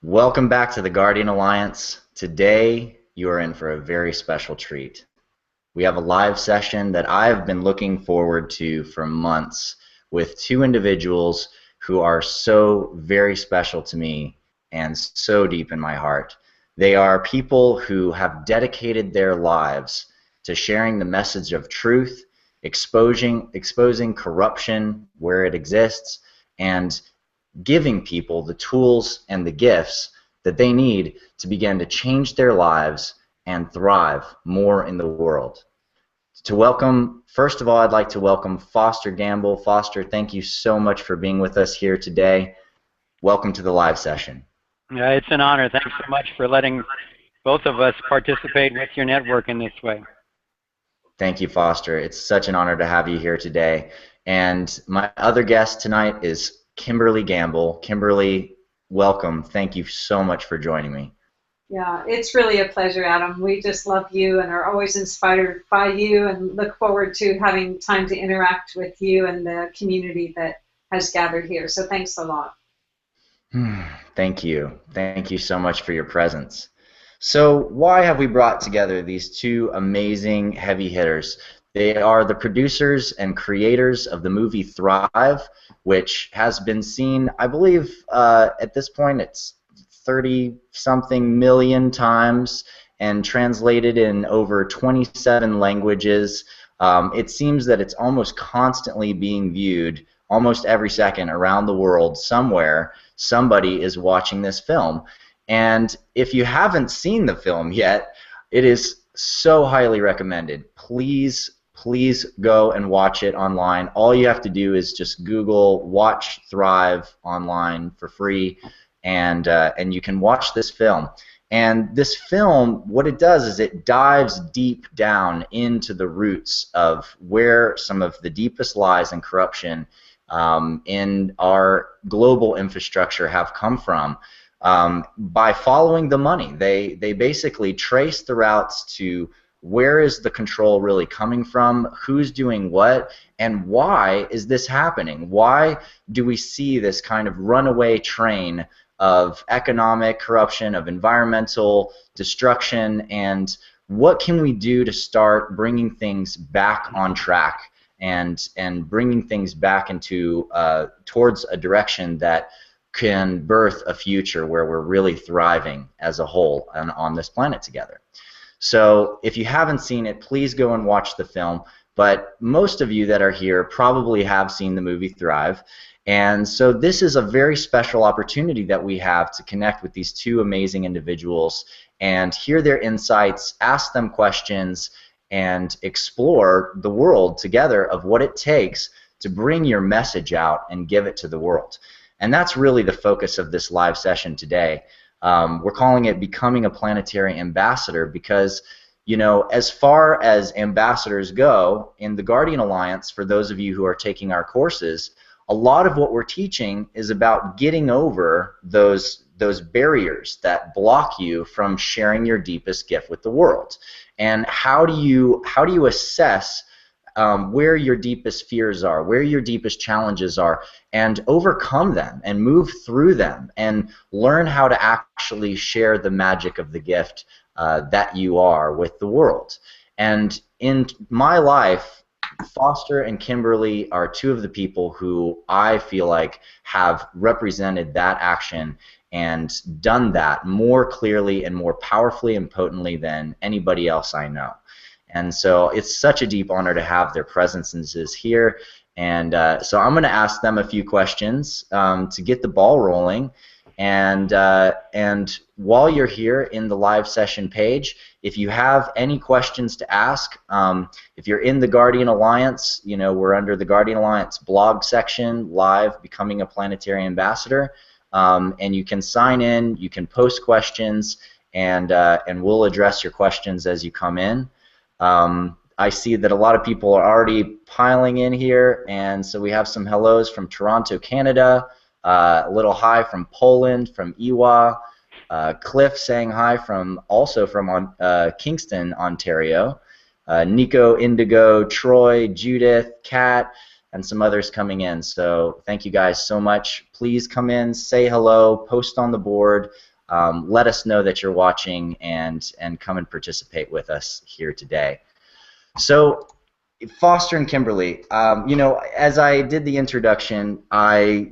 Welcome back to the Guardian Alliance. Today, you are in for a very special treat. We have a live session that I've been looking forward to for months with two individuals who are so very special to me and so deep in my heart. They are people who have dedicated their lives to sharing the message of truth, exposing corruption where it exists, and giving people the tools and the gifts that they need to begin to change their lives and thrive more in the world. To welcome, first of all, I'd like to welcome Foster Gamble. Foster, thank you so much for being with us here today. Welcome to the live session. It's an honor. Thanks so much for letting both of us participate with your network in this way. Thank you, Foster. It's such an honor to have you here today. And my other guest tonight is Kimberly Gamble. Kimberly, welcome. Thank you so much for joining me. Yeah, it's really a pleasure, Adam. We just love you and are always inspired by you and look forward to having time to interact with you and the community that has gathered here. So thanks a lot. Thank you. Thank you so much for your presence. So why have we brought together these two amazing heavy hitters? They are the producers and creators of the movie Thrive, which has been seen, I believe, at this point it's 30-something million times and translated in over 27 languages. It seems that it's almost constantly being viewed almost every second around the world. Somewhere, somebody is watching this film. And if you haven't seen the film yet, it is so highly recommended. Please go and watch it online. All you have to do is just Google "Watch Thrive" online for free, and you can watch this film. And this film, what it does is it dives deep down into the roots of where some of the deepest lies and corruption in our global infrastructure have come from. By following the money, they basically trace the routes to where is the control really coming from, who's doing what, and why is this happening? Why do we see this kind of runaway train of economic corruption, of environmental destruction, and what can we do to start bringing things back on track and bringing things back into towards a direction that can birth a future where we're really thriving as a whole on this planet together. So if you haven't seen it, please go and watch the film. But most of you that are here probably have seen the movie Thrive. And so this is a very special opportunity that we have to connect with these two amazing individuals and hear their insights, ask them questions, and explore the world together of what it takes to bring your message out and give it to the world. And that's really the focus of this live session today. We're calling it Becoming a Planetary Ambassador because, you know, as far as ambassadors go in the Guardian Alliance, for those of you who are taking our courses, a lot of what we're teaching is about getting over those barriers that block you from sharing your deepest gift with the world. And how do you assess where your deepest fears are, where your deepest challenges are, and overcome them and move through them and learn how to actually share the magic of the gift that you are with the world. And in my life, Foster and Kimberly are two of the people who I feel like have represented that action and done that more clearly and more powerfully and potently than anybody else I know. And so it's such a deep honor to have their presences here. And so I'm going to ask them a few questions to get the ball rolling. And while you're here in the live session page, if you have any questions to ask, if you're in the Guardian Alliance, you know, we're under the Guardian Alliance blog section, live, Becoming a Planetary Ambassador. And you can sign in, you can post questions, and we'll address your questions as you come in. I see that a lot of people are already piling in here, and so we have some hellos from Toronto, Canada, a little hi from Poland, from Iwa, Cliff saying hi also from Kingston, Ontario, Nico, Indigo, Troy, Judith, Kat, and some others coming in. So thank you guys so much. Please come in, say hello, post on the board. let us know that you're watching and come and participate with us here today. So, Foster and Kimberly, you know, as I did the introduction, I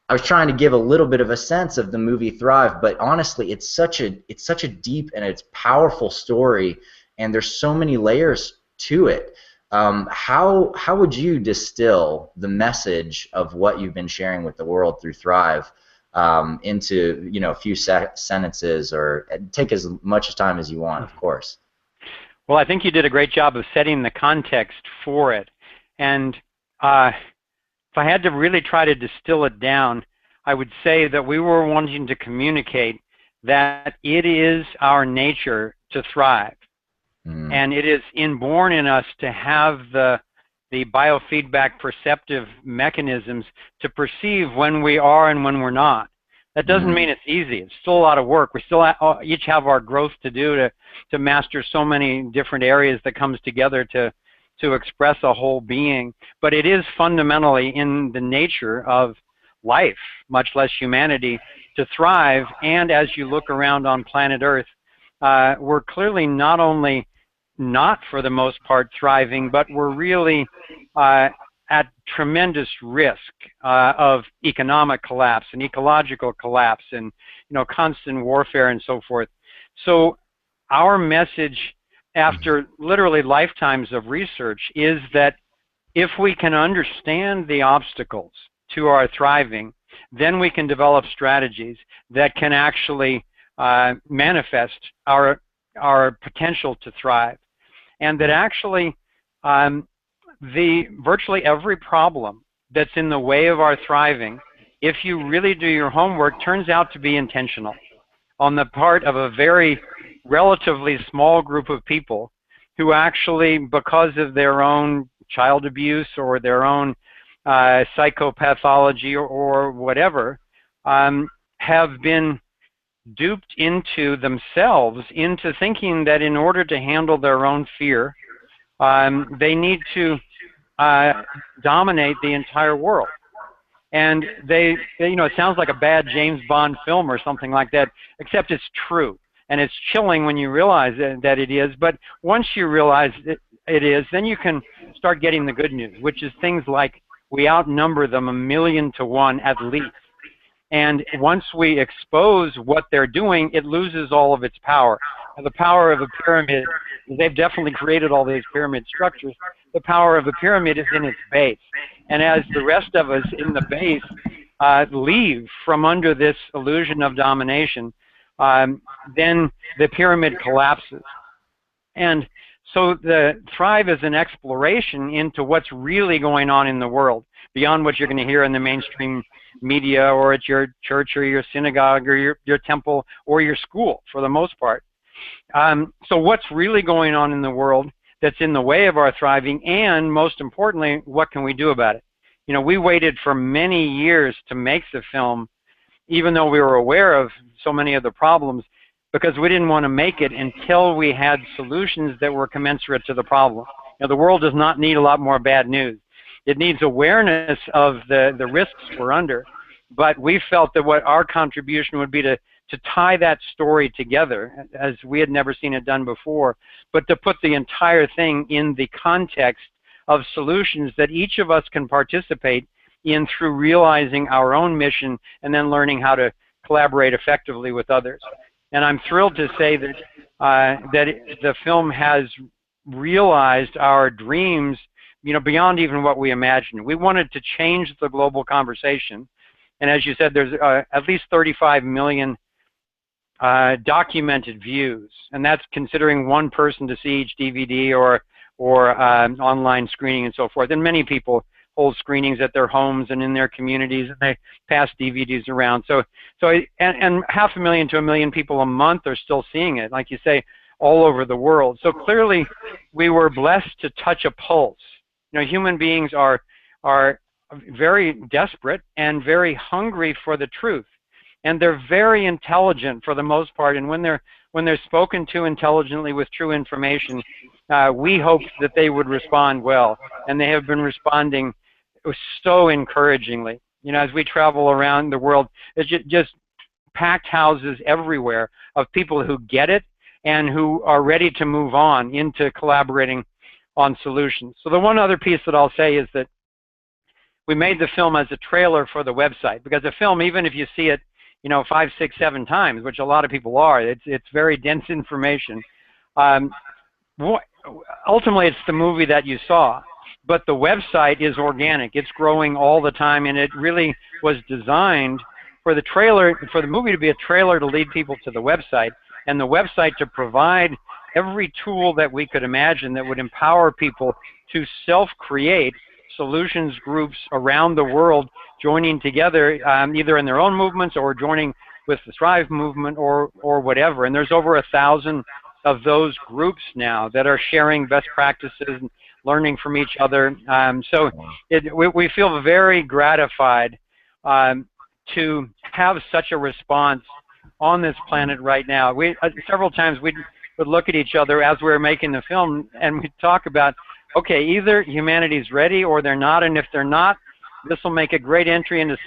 was trying to give a little bit of a sense of the movie Thrive, but honestly, it's such a deep and it's powerful story, and there's so many layers to it. How would you distill the message of what you've been sharing with the world through Thrive into a few sentences, or take as much time as you want, of course? Well, I think you did a great job of setting the context for it. And if I had to really try to distill it down, I would say that we were wanting to communicate that it is our nature to thrive. And it is inborn in us to have the biofeedback perceptive mechanisms to perceive when we are and when we're not. That doesn't mean it's easy. It's still a lot of work. We still each have our growth to do to master so many different areas that comes together to express a whole being. But it is fundamentally in the nature of life, much less humanity, to thrive. And as you look around on planet Earth, we're clearly not only not for the most part thriving, but we're really at tremendous risk of economic collapse and ecological collapse and constant warfare and so forth. So our message, after literally lifetimes of research, is that if we can understand the obstacles to our thriving, then we can develop strategies that can actually manifest our potential to thrive. And that actually virtually every problem that's in the way of our thriving, if you really do your homework, turns out to be intentional on the part of a very relatively small group of people who actually, because of their own child abuse or their own psychopathology or whatever, have been duped into themselves into thinking that in order to handle their own fear, they need to dominate the entire world. And it sounds like a bad James Bond film or something like that, except it's true. And it's chilling when you realize that it is. But once you realize it is, then you can start getting the good news, which is things like we outnumber them 1,000,000 to 1 at least. And once we expose what they're doing, it loses all of its power. And the power of a pyramid, they've definitely created all these pyramid structures. The power of a pyramid is in its base. And as the rest of us in the base leave from under this illusion of domination, then the pyramid collapses. And so the Thrive is an exploration into what's really going on in the world, beyond what you're going to hear in the mainstream media or at your church or your synagogue or your temple or your school, for the most part. So what's really going on in the world that's in the way of our thriving, and most importantly, what can we do about it? We waited for many years to make the film, even though we were aware of so many of the problems, because we didn't want to make it until we had solutions that were commensurate to the problem. The world does not need a lot more bad news. It needs awareness of the risks we're under, but we felt that what our contribution would be to tie that story together, as we had never seen it done before, but to put the entire thing in the context of solutions that each of us can participate in through realizing our own mission and then learning how to collaborate effectively with others. And I'm thrilled to say that the film has realized our dreams, beyond even what we imagined. We wanted to change the global conversation. And as you said, there's at least 35 million documented views. And that's considering one person to see each DVD or online screening and so forth. And many people hold screenings at their homes and in their communities, and they pass DVDs around. So and 500,000 to 1,000,000 people a month are still seeing it, like you say, all over the world. So clearly, we were blessed to touch a pulse. Human beings are very desperate and very hungry for the truth, and they're very intelligent for the most part. And when they're spoken to intelligently with true information, we hoped that they would respond well, and they have been responding so encouragingly. As we travel around the world, it's just packed houses everywhere of people who get it and who are ready to move on into collaborating on solutions. So the one other piece that I'll say is that we made the film as a trailer for the website, because the film, even if you see it, 5, 6, 7 times, which a lot of people are, it's very dense information. Ultimately, it's the movie that you saw, but the website is organic. It's growing all the time, and it really was designed for the trailer, for the movie to be a trailer to lead people to the website, and the website to provide every tool that we could imagine that would empower people to self-create solutions groups around the world, joining together either in their own movements or joining with the Thrive movement or whatever. And there's over 1,000 of those groups now that are sharing best practices and learning from each other. So we feel very gratified to have such a response on this planet right now. We several times we would look at each other as we were making the film, and we'd talk about, okay, either humanity's ready or they're not, and if they're not, this will make a great entry into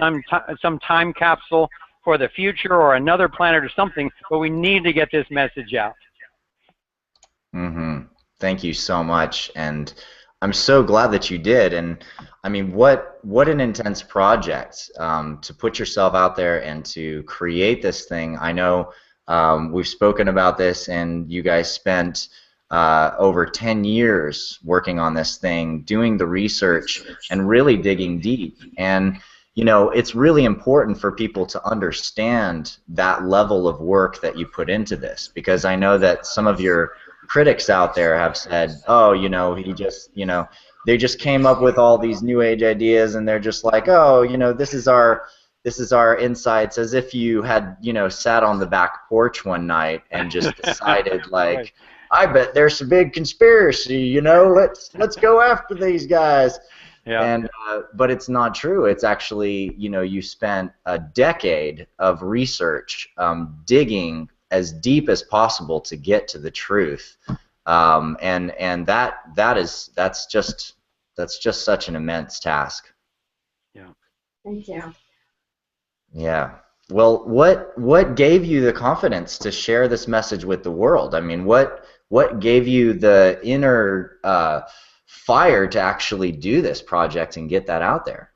some time capsule for the future or another planet or something, but we need to get this message out. Mm-hmm. Thank you so much, and I'm so glad that you did. And I mean, what an intense project to put yourself out there and to create this thing. I know we've spoken about this, and you guys spent over 10 years working on this thing, doing the research and really digging deep. And it's really important for people to understand that level of work that you put into this, because I know that some of your critics out there have said, oh, he just, they just came up with all these new age ideas, and they're just like, oh, this is our insights, as if you had, sat on the back porch one night and just decided like, right. I bet there's a big conspiracy, let's go after these guys. Yeah. And but it's not true. It's actually, you spent a decade of research digging as deep as possible to get to the truth, and that's just such an immense task. Yeah. Thank you. Yeah. Well, what gave you the confidence to share this message with the world? I mean, what gave you the inner fire to actually do this project and get that out there?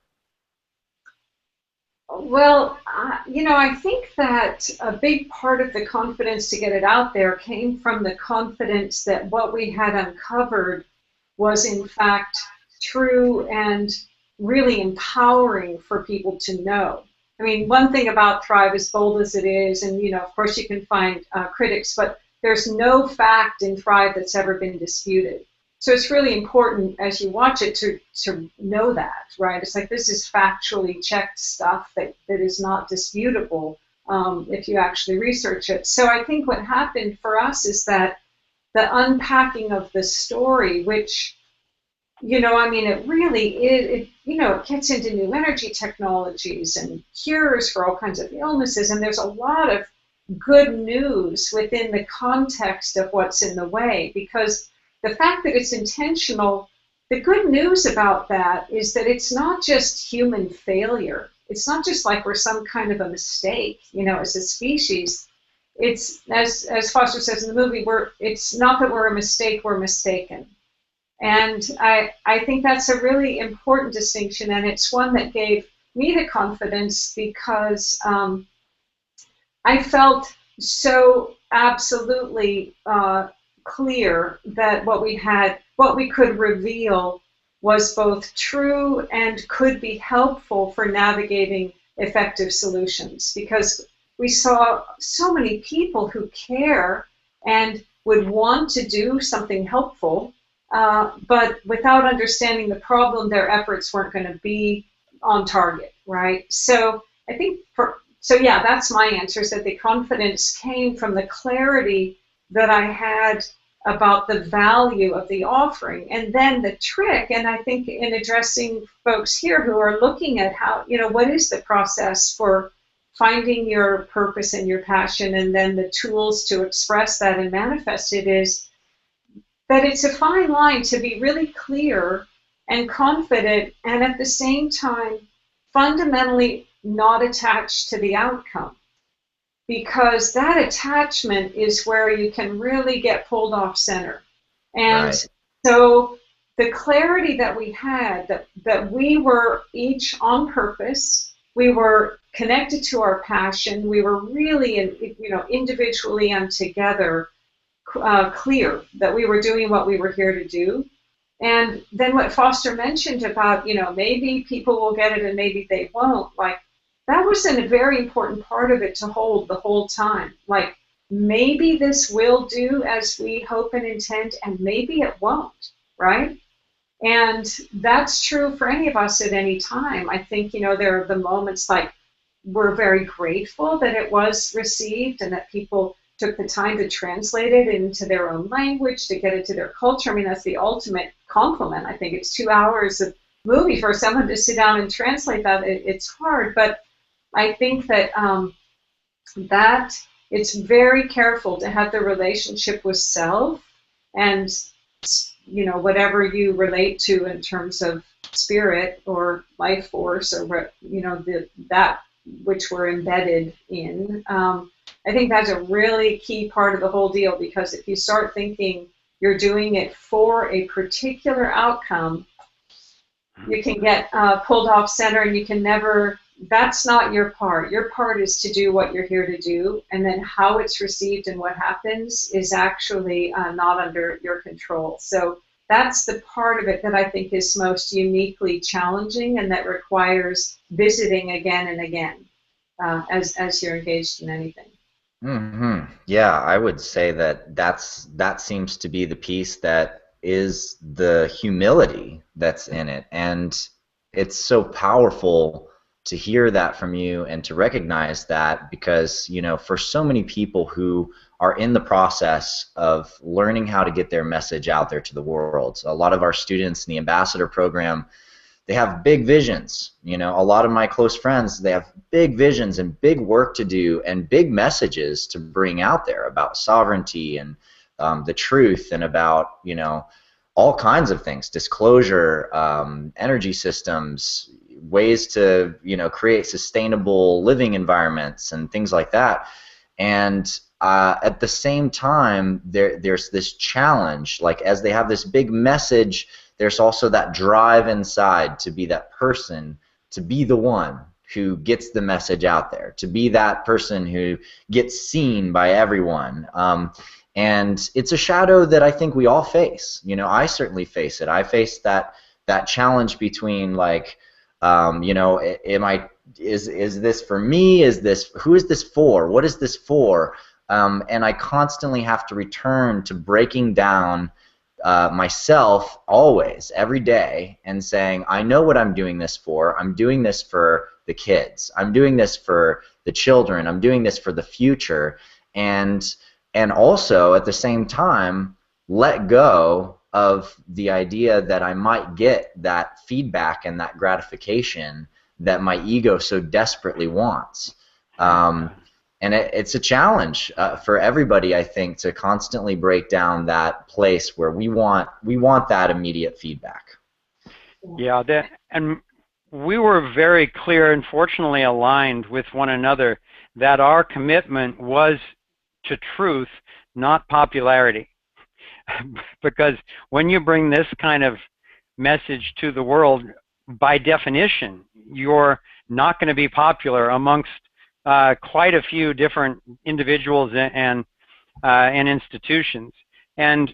Well, I think that a big part of the confidence to get it out there came from the confidence that what we had uncovered was in fact true and really empowering for people to know. I mean, one thing about Thrive, as bold as it is, and of course you can find critics, but there's no fact in Thrive that's ever been disputed. So it's really important as you watch it to know that, right? It's like, this is factually checked stuff that is not disputable if you actually research it. So I think what happened for us is that the unpacking of the story, which, it really is, it gets into new energy technologies and cures for all kinds of illnesses, and there's a lot of good news within the context of what's in the way, because the fact that it's intentional, the good news about that is that it's not just human failure. It's not just like we're some kind of a mistake, as a species. It's, as Foster says in the movie, it's not that we're a mistake, we're mistaken. And I think that's a really important distinction, and it's one that gave me the confidence, because I felt so absolutely clear that what we could reveal was both true and could be helpful for navigating effective solutions, because we saw so many people who care and would want to do something helpful, but without understanding the problem, their efforts weren't going to be on target, right? So I think yeah, that's my answer, is that the confidence came from the clarity that I had about the value of the offering. And then the trick, and I think in addressing folks here who are looking at how, what is the process for finding your purpose and your passion, and then the tools to express that and manifest it, is that it's a fine line to be really clear and confident, and at the same time fundamentally not attached to the outcome. because that attachment is where you can really get pulled off center. And Right. so the clarity that we had, that we were each on purpose, we were connected to our passion, we were really, individually and together, clear that we were doing what we were here to do. And then what Foster mentioned about, maybe people will get it and maybe they won't, like, that was a very important part of it to hold the whole time. Like, maybe this will do as we hope and intend, and maybe it won't, right? And that's true for any of us at any time. I think, there are the moments like we're very grateful that it was received and that people took the time to translate it into their own language, to get it to their culture. I mean, that's the ultimate compliment. I think it's 2 hours of movie for someone to sit down and translate that. It's hard, but I think that that it's very careful to have the relationship with self and, whatever you relate to in terms of spirit or life force or, that which we're embedded in. I think that's a really key part of the whole deal, because if you start thinking you're doing it for a particular outcome, you can get pulled off center, and you can never, that's not your part. Your part is to do what you're here to do, and then how it's received and what happens is actually not under your control. So that's the part of it that I think is most uniquely challenging and that requires visiting again and again as you're engaged in anything. Mm-hmm. Yeah, I would say that seems to be the piece that is the humility that's in it. And it's so powerful to hear that from you and to recognize that, because, for so many people who are in the process of learning how to get their message out there to the world, a lot of our students in the Ambassador program, they have big visions. A lot of my close friends, they have big visions and big work to do and big messages to bring out there about sovereignty and the truth, and about, all kinds of things, disclosure, energy systems, ways to, create sustainable living environments and things like that. And at the same time, there's this challenge, like, as they have this big message, there's also that drive inside to be that person, to be the one who gets the message out there, to be that person who gets seen by everyone. And it's a shadow that I think we all face. I certainly face it. I face that challenge between, like, is this for me? Who is this for? What is this for? And I constantly have to return to breaking down myself always, every day, and saying, I know what I'm doing this for. I'm doing this for the kids. I'm doing this for the children. I'm doing this for the future. And also, at the same time, let go of the idea that I might get that feedback and that gratification that my ego so desperately wants. And it's a challenge for everybody, I think, to constantly break down that place where we want that immediate feedback. Yeah, and we were very clear and fortunately aligned with one another that our commitment was to truth, not popularity. Because when you bring this kind of message to the world, by definition, you're not going to be popular amongst quite a few different individuals and institutions. And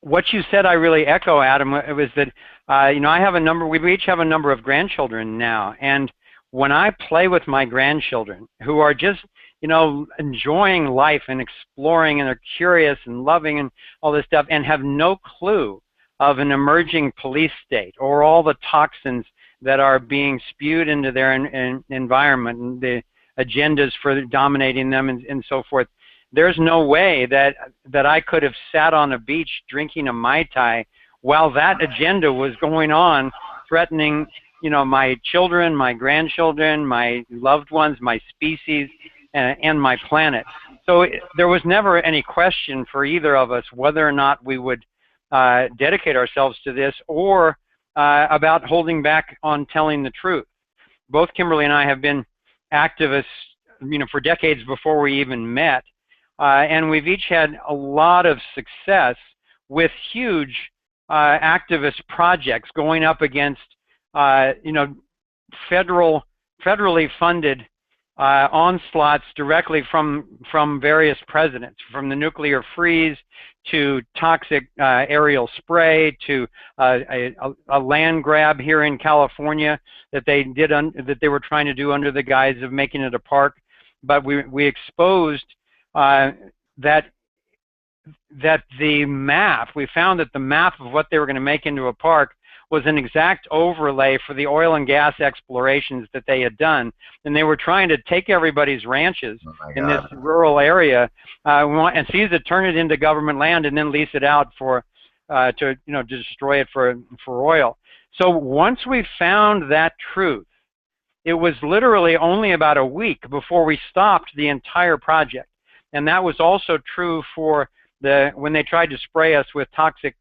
what you said, I really echo, Adam. It was that I have a number. We each have a number of grandchildren now, and when I play with my grandchildren, who are just enjoying life and exploring, and they're curious and loving and all this stuff, and have no clue of an emerging police state or all the toxins that are being spewed into their environment and the agendas for dominating them and so forth. There's no way that I could have sat on a beach drinking a Mai Tai while that agenda was going on, threatening my children, my grandchildren, my loved ones, my species, and my planet. So there was never any question for either of us whether or not we would dedicate ourselves to this, or about holding back on telling the truth. Both Kimberly and I have been activists for decades before we even met. And we've each had a lot of success with huge activist projects going up against, federally funded onslaughts directly from various presidents, from the nuclear freeze to toxic aerial spray to a land grab here in California that they were trying to do under the guise of making it a park. But we exposed that the map, we found that the map of what they were going to make into a park was an exact overlay for the oil and gas explorations that they had done. And they were trying to take everybody's ranches in this rural area and seize it, turn it into government land, and then lease it out to destroy it for oil. So once we found that truth, it was literally only about a week before we stopped the entire project. And that was also true for when they tried to spray us with toxic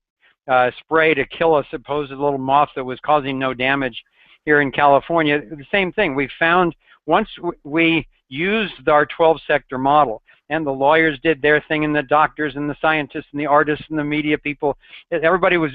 spray to kill a supposed little moth that was causing no damage here in California. The same thing. We found once we used our 12-sector model, and the lawyers did their thing, and the doctors and the scientists and the artists and the media people, everybody was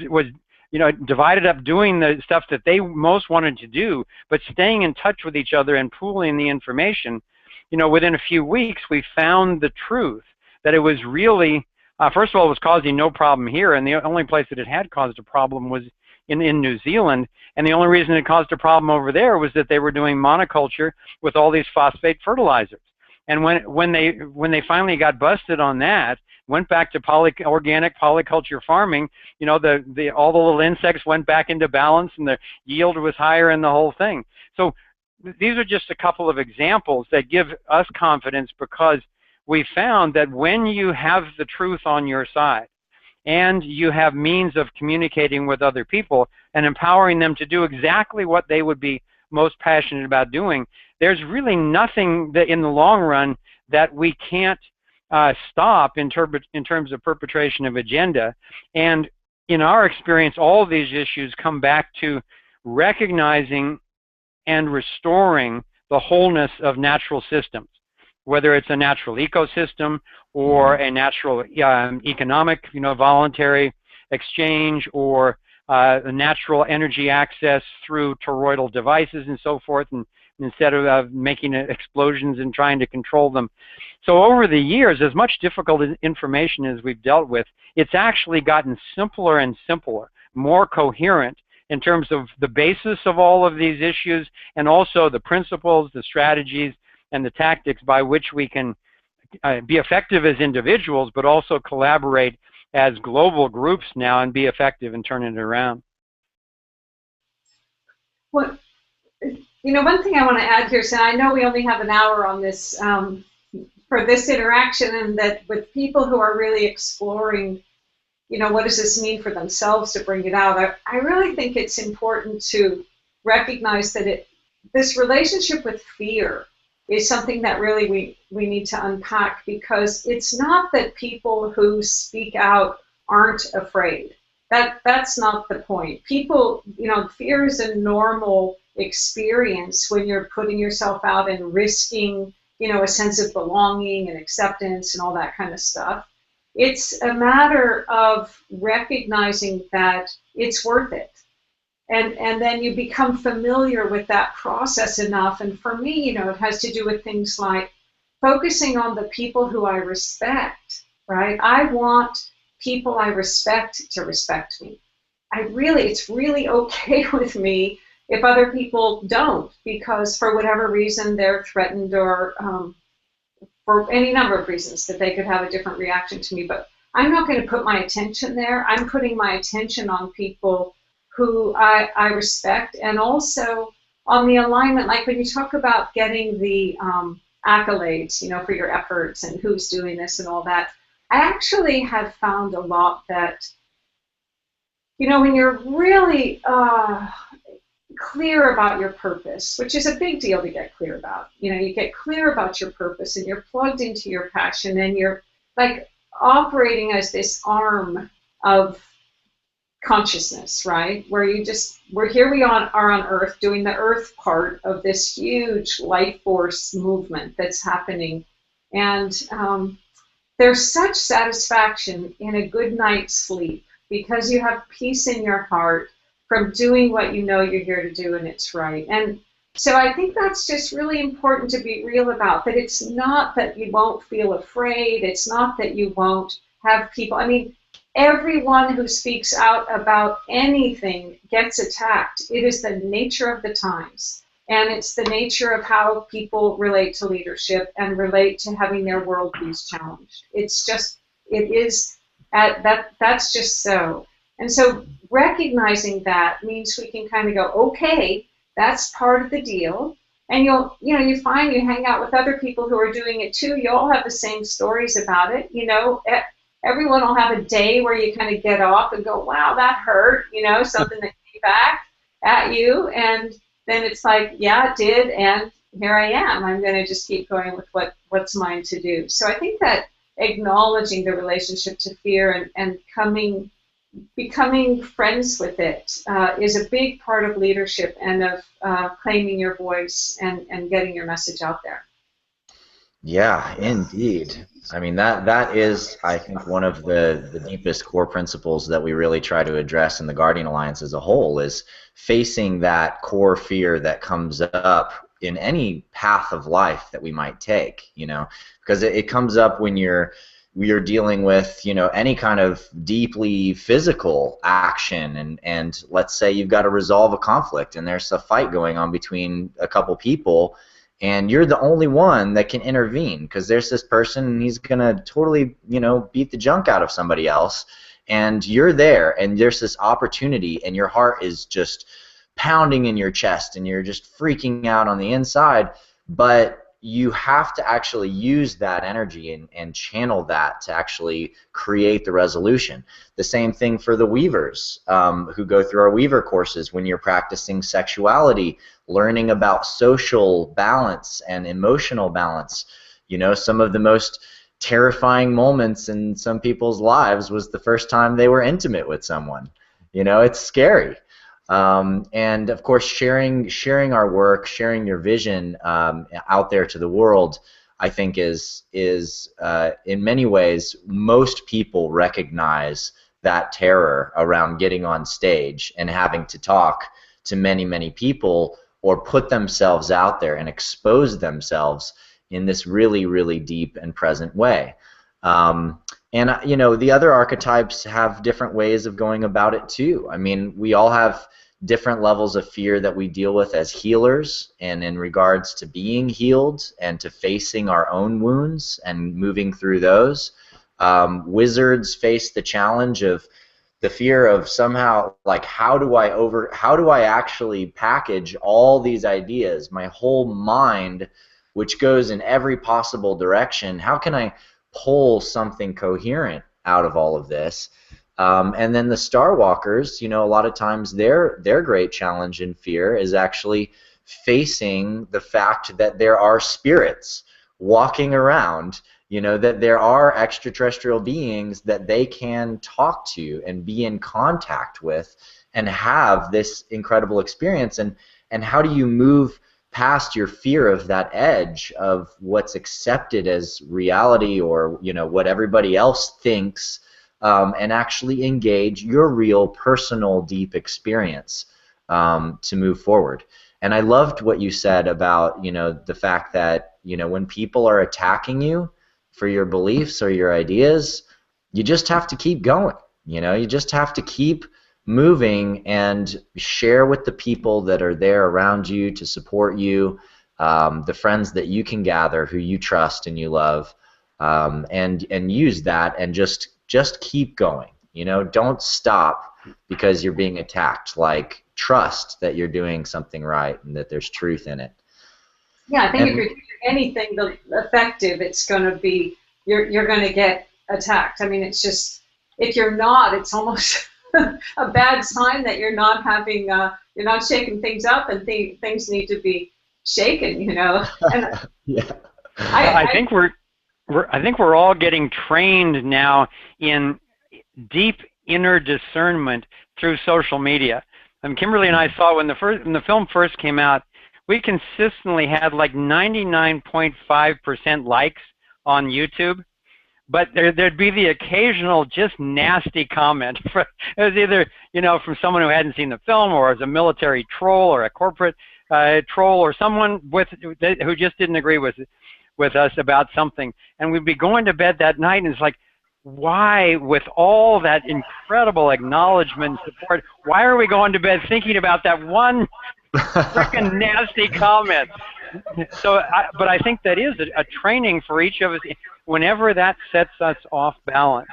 divided up doing the stuff that they most wanted to do, but staying in touch with each other and pooling the information. Within a few weeks, we found the truth that it was really, first of all, it was causing no problem here, and the only place that it had caused a problem was in New Zealand, and the only reason it caused a problem over there was that they were doing monoculture with all these phosphate fertilizers. And when they finally got busted on that, went back to organic polyculture farming, all the little insects went back into balance, and the yield was higher and the whole thing. So these are just a couple of examples that give us confidence, because we found that when you have the truth on your side and you have means of communicating with other people and empowering them to do exactly what they would be most passionate about doing, there's really nothing that in the long run that we can't stop in terms of perpetration of agenda. And in our experience, all of these issues come back to recognizing and restoring the wholeness of natural systems, whether it's a natural ecosystem or a natural economic, voluntary exchange, or a natural energy access through toroidal devices and so forth, and instead of making explosions and trying to control them. So over the years, as much difficult information as we've dealt with, it's actually gotten simpler and simpler, more coherent in terms of the basis of all of these issues, and also the principles, the strategies, and the tactics by which we can be effective as individuals, but also collaborate as global groups now and be effective in turning it around. Well, one thing I want to add here, so I know we only have an hour on this for this interaction, and that with people who are really exploring, what does this mean for themselves to bring it out, I really think it's important to recognize that this relationship with fear is something that really we need to unpack, because it's not that people who speak out aren't afraid. That's not the point. People, fear is a normal experience when you're putting yourself out and risking, a sense of belonging and acceptance and all that kind of stuff. It's a matter of recognizing that it's worth it. And then you become familiar with that process enough. And for me, it has to do with things like focusing on the people who I respect, right? I want people I respect to respect me. It's really okay with me if other people don't, because for whatever reason they're threatened, or for any number of reasons that they could have a different reaction to me. But I'm not going to put my attention there. I'm putting my attention on people who I respect, and also on the alignment, like when you talk about getting the accolades, for your efforts and who's doing this and all that. I actually have found a lot that, when you're really clear about your purpose, which is a big deal to get clear about, you get clear about your purpose and you're plugged into your passion, and you're like operating as this arm of consciousness, right? Where here we are on Earth doing the Earth part of this huge life force movement that's happening. And there's such satisfaction in a good night's sleep because you have peace in your heart from doing what you know you're here to do and it's right. And so I think that's just really important to be real about, that it's not that you won't feel afraid. It's not that you won't have people. I mean, everyone who speaks out about anything gets attacked. It is the nature of the times. And it's the nature of how people relate to leadership and relate to having their worldviews challenged. It's just, that's just so. And so recognizing that means we can kind of go, okay, that's part of the deal. And you find you hang out with other people who are doing it too. You all have the same stories about it. Everyone will have a day where you kind of get off and go, wow, that hurt, something that came back at you. And then it's like, yeah, it did, and here I am. I'm going to just keep going with what's mine to do. So I think that acknowledging the relationship to fear and becoming friends with it is a big part of leadership and of claiming your voice and getting your message out there. Yeah, indeed. I mean, that is, I think, one of the deepest core principles that we really try to address in the Guardian Alliance as a whole, is facing that core fear that comes up in any path of life that we might take, because it comes up when you're dealing with, any kind of deeply physical action, and let's say you've got to resolve a conflict and there's a fight going on between a couple people, and you're the only one that can intervene because there's this person and he's going to totally, beat the junk out of somebody else, and you're there and there's this opportunity and your heart is just pounding in your chest and you're just freaking out on the inside, but you have to actually use that energy and channel that to actually create the resolution. The same thing for the weavers who go through our weaver courses. When you're practicing sexuality, learning about social balance and emotional balance, some of the most terrifying moments in some people's lives was the first time they were intimate with someone. It's scary. And of course, sharing our work, sharing your vision out there to the world, I think is in many ways, most people recognize that terror around getting on stage and having to talk to many, many people or put themselves out there and expose themselves in this really, really deep and present way. And the other archetypes have different ways of going about it too. I mean, we all have different levels of fear that we deal with as healers, and in regards to being healed and to facing our own wounds and moving through those. Wizards face the challenge of the fear of somehow, like, how do I actually package all these ideas, my whole mind, which goes in every possible direction? How can I pull something coherent out of all of this? And then the Star Walkers, a lot of times their great challenge and fear is actually facing the fact that there are spirits walking around, that there are extraterrestrial beings that they can talk to and be in contact with and have this incredible experience. And how do you move past your fear of that edge of what's accepted as reality or, what everybody else thinks, and actually engage your real personal deep experience to move forward? And I loved what you said about, the fact that, when people are attacking you for your beliefs or your ideas, you just have to keep going. You just have to keep moving and share with the people that are there around you to support you, the friends that you can gather who you trust and you love, and use that and just keep going. Don't stop because you're being attacked. Like, trust that you're doing something right and that there's truth in it. Yeah, I think if you're doing anything effective, it's going to be, you're going to get attacked. I mean, it's just, if you're not, it's almost a bad sign that you're not having, you're not shaking things up, and things need to be shaken, And yeah. I think we're all getting trained now in deep inner discernment through social media. And Kimberly and I saw when the film first came out, we consistently had like 99.5% likes on YouTube, but there'd be the occasional just nasty comment. It was either, you know, from someone who hadn't seen the film, or as a military troll, or a corporate troll, or someone who just didn't agree with us about something. And we'd be going to bed that night, and it's like, why, with all that incredible acknowledgement and support, why are we going to bed thinking about that one freaking nasty comment? So, but I think that is a training for each of us. Whenever that sets us off balance,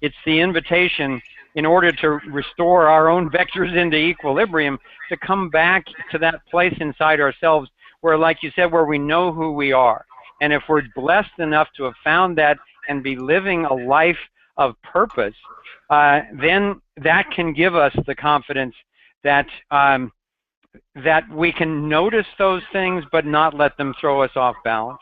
it's the invitation, in order to restore our own vectors into equilibrium, to come back to that place inside ourselves where, like you said, where we know who we are. And if we're blessed enough to have found that and be living a life of purpose, then that can give us the confidence that that we can notice those things but not let them throw us off balance.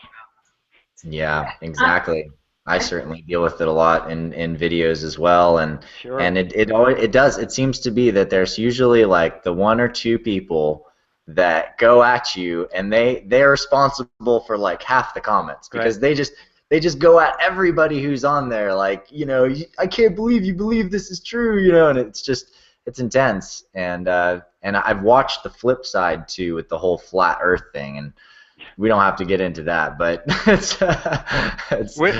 Yeah, exactly. I certainly deal with it a lot in videos as well, and Sure. and it seems to be that there's usually like the one or two people that go at you, and they're responsible for like half the comments, because Right. they just go at everybody who's on there, like, you know, I can't believe you believe this is true, you know, and it's intense. And I've watched the flip side too, with the whole flat Earth thing, and we don't have to get into that, but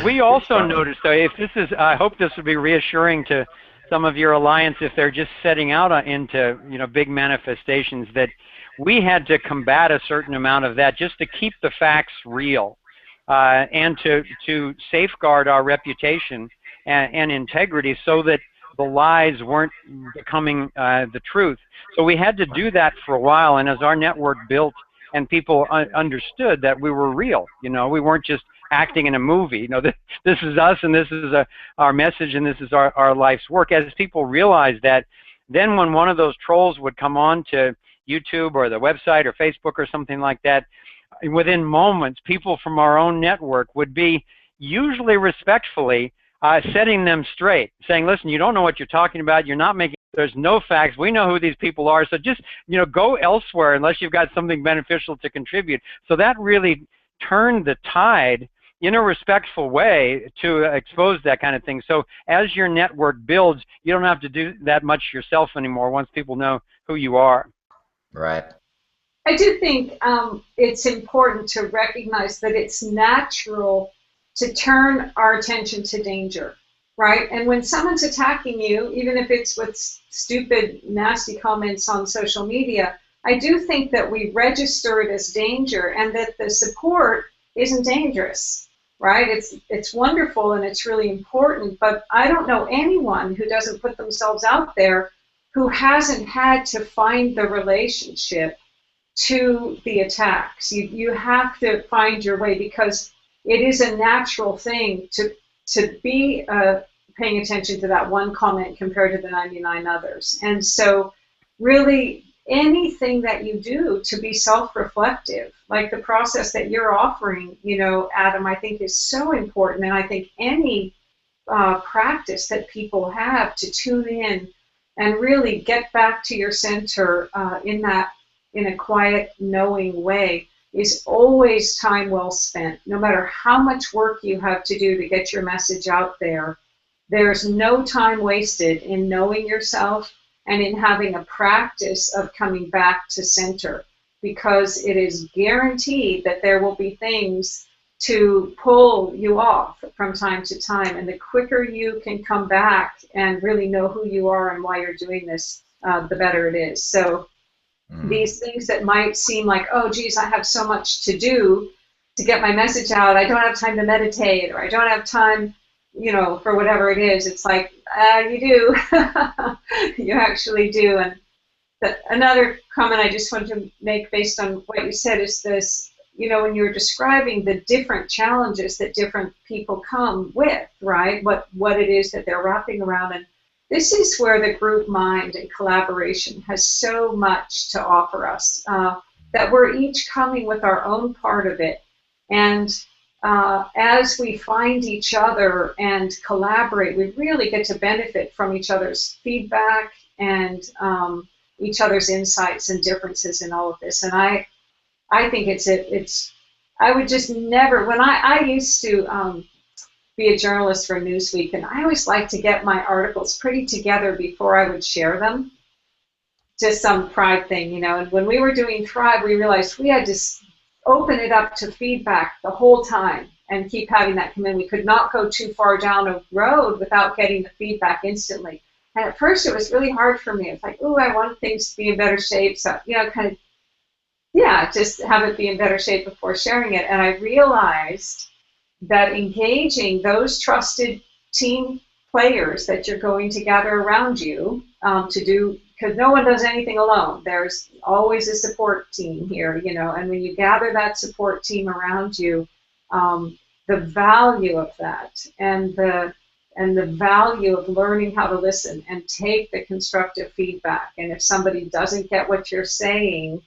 we also noticed, though, if this is, I hope this would be reassuring to some of your alliance if they're just setting out into, you know, big manifestations, that we had to combat a certain amount of that just to keep the facts real, and to safeguard our reputation and integrity, so that the lies weren't becoming the truth. So we had to do that for a while, and as our network built and people understood that we were real, you know, we weren't just acting in a movie, you know, this is us, and this is our message, and this is our life's work. As people realized that, then when one of those trolls would come on to YouTube or the website or Facebook or something like that, within moments, people from our own network would be, usually respectfully, setting them straight, saying, listen, you don't know what you're talking about, you're not making, there's no facts, we know who these people are, so just, you know, go elsewhere unless you've got something beneficial to contribute. So that really turned the tide in a respectful way to expose that kind of thing. So as your network builds, you don't have to do that much yourself anymore once people know who you are. Right. I do think it's important to recognize that it's natural to turn our attention to danger, right? And when someone's attacking you, even if it's with stupid, nasty comments on social media, I do think that we register it as danger, and that the support isn't dangerous, right? It's wonderful and it's really important, but I don't know anyone who doesn't put themselves out there who hasn't had to find the relationship to the attacks. You have to find your way, because it is a natural thing to be paying attention to that one comment compared to the 99 others. And so really anything that you do to be self-reflective, like the process that you're offering, you know, Adam, I think is so important. And I think any practice that people have to tune in and really get back to your center in a quiet, knowing way is always time well spent. No matter how much work you have to do to get your message out there, there's no time wasted in knowing yourself and in having a practice of coming back to center, because it is guaranteed that there will be things to pull you off from time to time. And the quicker you can come back and really know who you are and why you're doing this, the better it is. So these things that might seem like, oh, geez, I have so much to do to get my message out. I don't have time to meditate, or I don't have time, you know, for whatever it is. It's like, you do. You actually do. And another comment I just wanted to make based on what you said is this, you know, when you're describing the different challenges that different people come with, right, what it is that they're wrapping around. And this is where the group mind and collaboration has so much to offer us, that we're each coming with our own part of it. And as we find each other and collaborate, we really get to benefit from each other's feedback and each other's insights and differences in all of this. And I think I would just never, when I used to be a journalist for Newsweek, and I always liked to get my articles pretty together before I would share them. Just some pride thing, you know. And when we were doing Thrive, we realized we had to open it up to feedback the whole time and keep having that come in. We could not go too far down a road without getting the feedback instantly. And at first it was really hard for me. It's like, oh, I want things to be in better shape. So, you know, kind of, yeah, just have it be in better shape before sharing it. And I realized that engaging those trusted team players that you're going to gather around you to do, because no one does anything alone. There's always a support team here, you know, and when you gather that support team around you, the value of that and the value of learning how to listen and take the constructive feedback. And if somebody doesn't get what you're saying,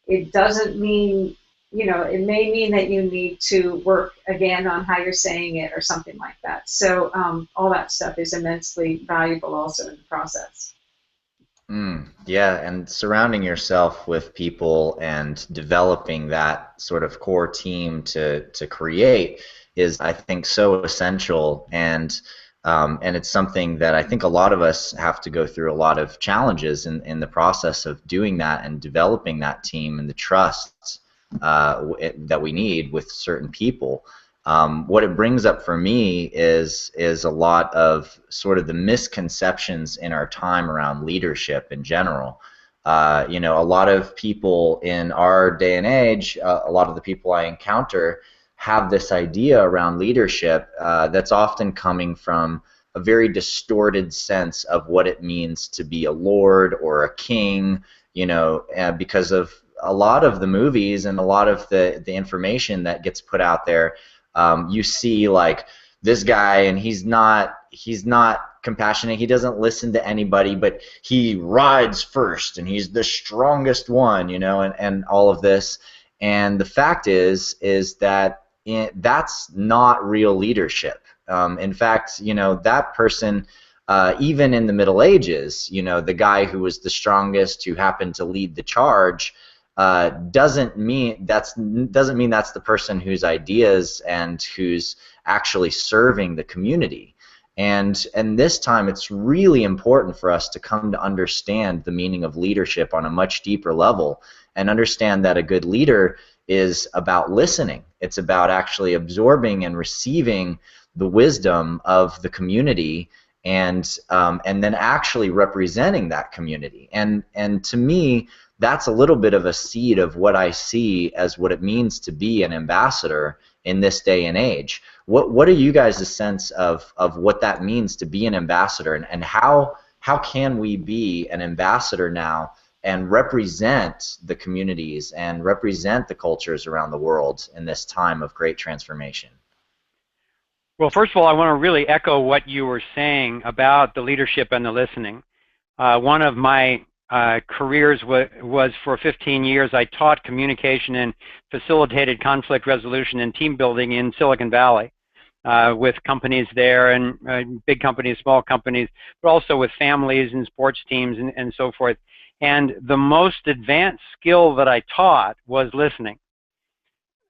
it doesn't mean, you know, it may mean that you need to work again on how you're saying it or something like that. So all that stuff is immensely valuable also in the process. Yeah, and surrounding yourself with people and developing that sort of core team to create is, I think, so essential, and it's something that I think a lot of us have to go through a lot of challenges in the process of doing that and developing that team and the trust that we need with certain people. What it brings up for me is a lot of sort of the misconceptions in our time around leadership in general. You know, a lot of people in our day and age, a lot of the people I encounter have this idea around leadership that's often coming from a very distorted sense of what it means to be a lord or a king, you know, because of a lot of the movies and a lot of the information that gets put out there. You see, like, this guy, and he's not compassionate. He doesn't listen to anybody, but he rides first, and he's the strongest one, you know, and all of this. And the fact is that that's not real leadership. In fact, you know, that person, even in the Middle Ages, you know, the guy who was the strongest, who happened to lead the charge, doesn't mean that's the person whose ideas and who's actually serving the community. And this time, it's really important for us to come to understand the meaning of leadership on a much deeper level, and understand that a good leader is about listening. It's about actually absorbing and receiving the wisdom of the community, and then actually representing that community. And to me, that's a little bit of a seed of what I see as what it means to be an ambassador in this day and age. What are you guys' sense of what that means to be an ambassador, and how can we be an ambassador now and represent the communities and represent the cultures around the world in this time of great transformation? Well, first of all, I want to really echo what you were saying about the leadership and the listening. One of my careers was for 15 years. I taught communication and facilitated conflict resolution and team building in Silicon Valley with companies there, and big companies, small companies, but also with families and sports teams and so forth. And the most advanced skill that I taught was listening.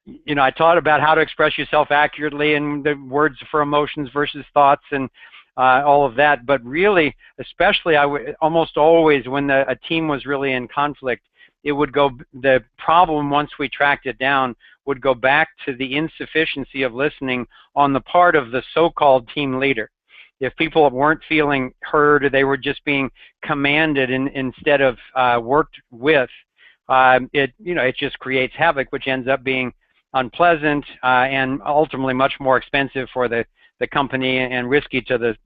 You know, I taught about how to express yourself accurately and the words for emotions versus thoughts and all of that. But really, especially, almost always when a team was really in conflict, it would go, the problem, once we tracked it down, would go back to the insufficiency of listening on the part of the so-called team leader. If people weren't feeling heard, or they were just being commanded instead of worked with, it just creates havoc, which ends up being unpleasant and ultimately much more expensive for the company and risky to the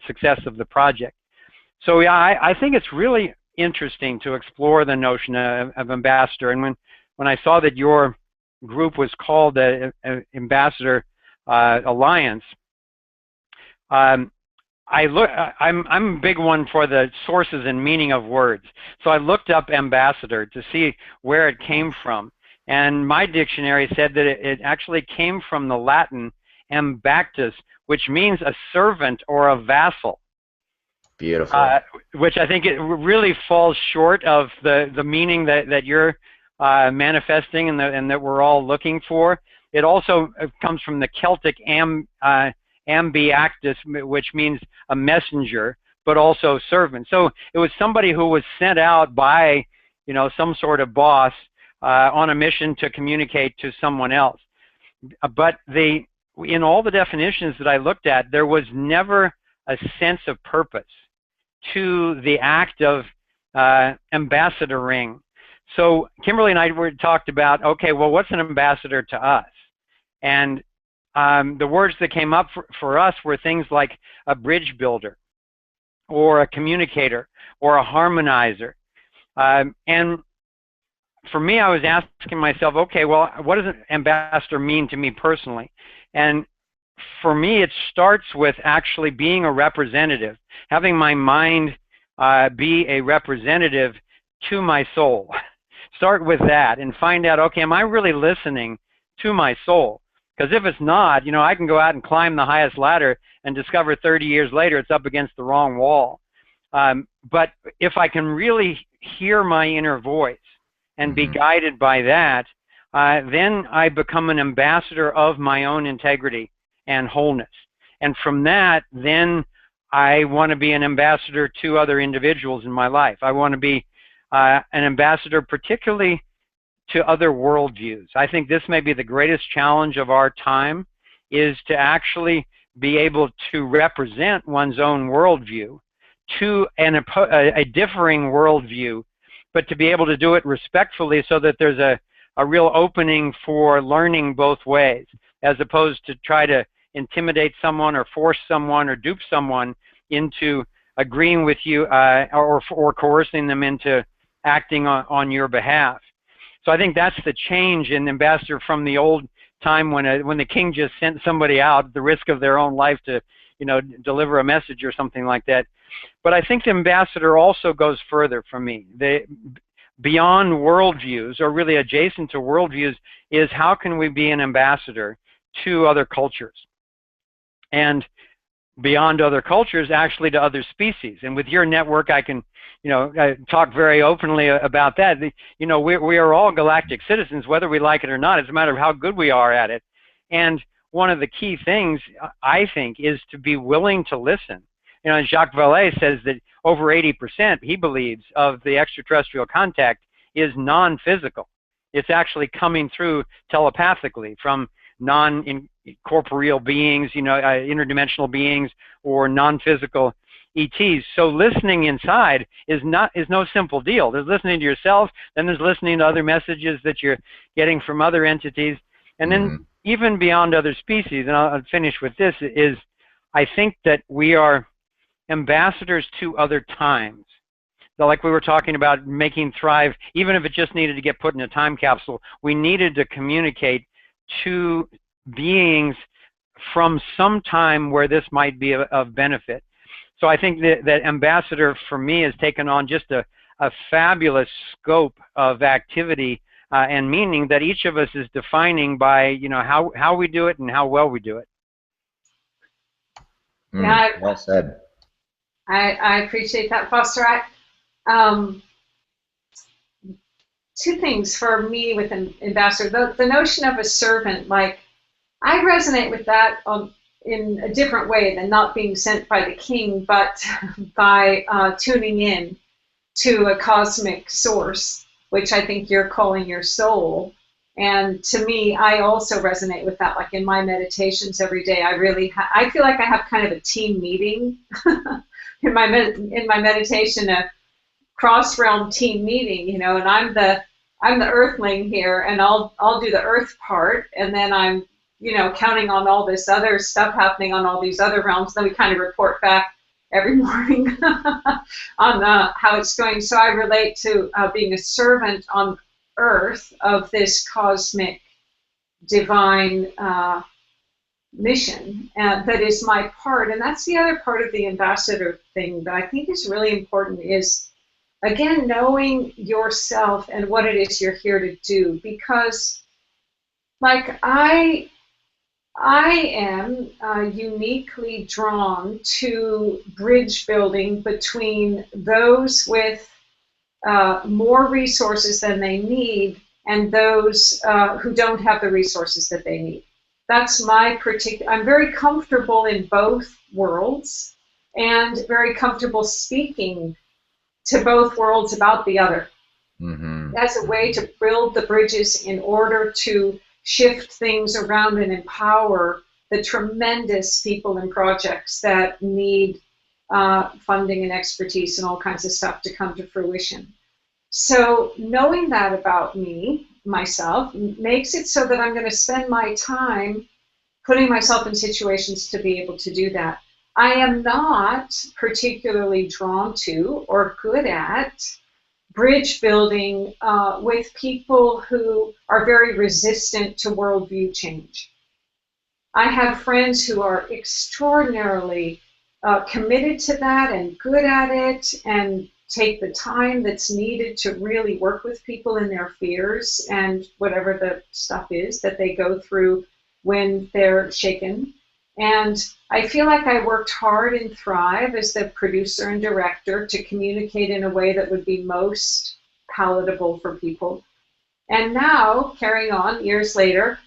success of the project. So yeah, I think it's really interesting to explore the notion of ambassador. And when I saw that your group was called the Ambassador Alliance, I'm a big one for the sources and meaning of words. So I looked up ambassador to see where it came from. And my dictionary said that it actually came from the Latin ambactus, which means a servant or a vassal. Beautiful. Which I think it really falls short of the meaning that you're manifesting and that we're all looking for. It also comes from the Celtic ambiactus, which means a messenger, but also servant. So it was somebody who was sent out by, some sort of boss on a mission to communicate to someone else. But in all the definitions that I looked at, there was never a sense of purpose to the act of ambassadoring. So Kimberly and I talked about, okay, well, what's an ambassador to us? And the words that came up for us were things like a bridge builder, or a communicator, or a harmonizer. And for me, I was asking myself, okay, well, what does an ambassador mean to me personally? And for me, it starts with actually being a representative, having my mind be a representative to my soul. Start with that and find out, okay, am I really listening to my soul? Because if it's not, I can go out and climb the highest ladder and discover 30 years later it's up against the wrong wall. But if I can really hear my inner voice and be guided by that, then I become an ambassador of my own integrity and wholeness. And from that, then I want to be an ambassador to other individuals in my life. I want to be an ambassador particularly to other worldviews. I think this may be the greatest challenge of our time, is to actually be able to represent one's own worldview to a differing worldview, but to be able to do it respectfully so that there's a real opening for learning both ways, as opposed to try to intimidate someone or force someone or dupe someone into agreeing with you or coercing them into acting on your behalf. So I think that's the change in ambassador from the old time when the king just sent somebody out at the risk of their own life to, deliver a message or something like that. But I think the ambassador also goes further for me. Beyond worldviews, or really adjacent to worldviews, is how can we be an ambassador to other cultures? And beyond other cultures, actually to other species. And with your network, I can, talk very openly about that. We are all galactic citizens, whether we like it or not. It's a matter of how good we are at it. And one of the key things, I think, is to be willing to listen. And Jacques Vallée says that over 80%, he believes, of the extraterrestrial contact is non-physical. It's actually coming through telepathically from non-corporeal beings, interdimensional beings, or non-physical ETs. So listening inside is no simple deal. There's listening to yourself, then there's listening to other messages that you're getting from other entities, and then even beyond other species. And I'll finish with this: is I think that we are ambassadors to other times. So like we were talking about making Thrive, even if it just needed to get put in a time capsule, we needed to communicate to beings from some time where this might be of benefit. So I think that ambassador for me has taken on just a fabulous scope of activity and meaning that each of us is defining by how we do it and how well we do it. Well said. I appreciate that, Foster. Two things for me with an ambassador. The notion of a servant, like, I resonate with that in a different way than not being sent by the king, but by tuning in to a cosmic source, which I think you're calling your soul. And to me, I also resonate with that. Like in my meditations every day, I feel like I have kind of a team meeting in my meditation, a cross-realm team meeting, and I'm the earthling here, and I'll do the earth part, and then I'm counting on all this other stuff happening on all these other realms. Then we kind of report back every morning on how it's going. So I relate to being a servant on Earth of this cosmic divine mission that is my part. And that's the other part of the ambassador thing that I think is really important, is again, knowing yourself and what it is you're here to do, because like I am uniquely drawn to bridge building between those with more resources than they need and those who don't have the resources that they need. That's my particular, I'm very comfortable in both worlds and very comfortable speaking to both worlds about the other. As a way to build the bridges in order to shift things around and empower the tremendous people and projects that need funding and expertise and all kinds of stuff to come to fruition. So knowing that about me, myself, makes it so that I'm going to spend my time putting myself in situations to be able to do that. I am not particularly drawn to or good at bridge building with people who are very resistant to worldview change. I have friends who are extraordinarily committed to that and good at it and take the time that's needed to really work with people in their fears and whatever the stuff is that they go through when they're shaken. And I feel like I worked hard in Thrive as the producer and director to communicate in a way that would be most palatable for people. And now, carrying on years later,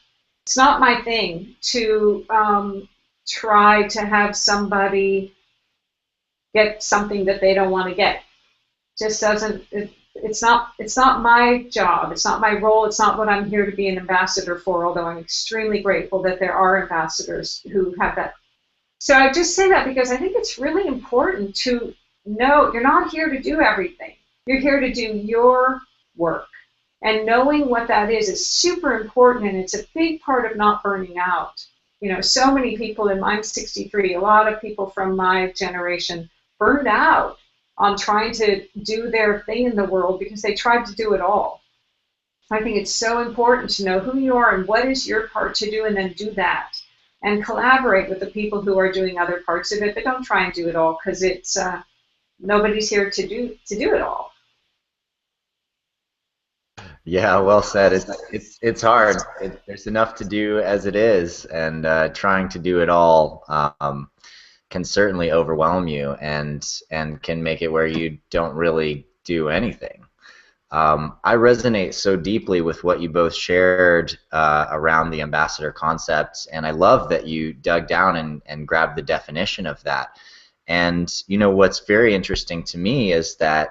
it's not my thing to try to have somebody get something that they don't want to get. Just doesn't, it's not my job, it's not my role, it's not what I'm here to be an ambassador for, although I'm extremely grateful that there are ambassadors who have that. So I just say that because I think it's really important to know you're not here to do everything. You're here to do your work. And knowing what that is super important, and it's a big part of not burning out. You know, so many people, and I'm 63, a lot of people from my generation burned out on trying to do their thing in the world because they tried to do it all. I think it's so important to know who you are and what is your part to do, and then do that. And collaborate with the people who are doing other parts of it, but don't try and do it all, because it's nobody's here to do it all. Yeah, well said. It's hard. There's enough to do as it is, and trying to do it all can certainly overwhelm you and can make it where you don't really do anything. I resonate so deeply with what you both shared around the ambassador concept, and I love that you dug down and grabbed the definition of that. And you know what's very interesting to me is that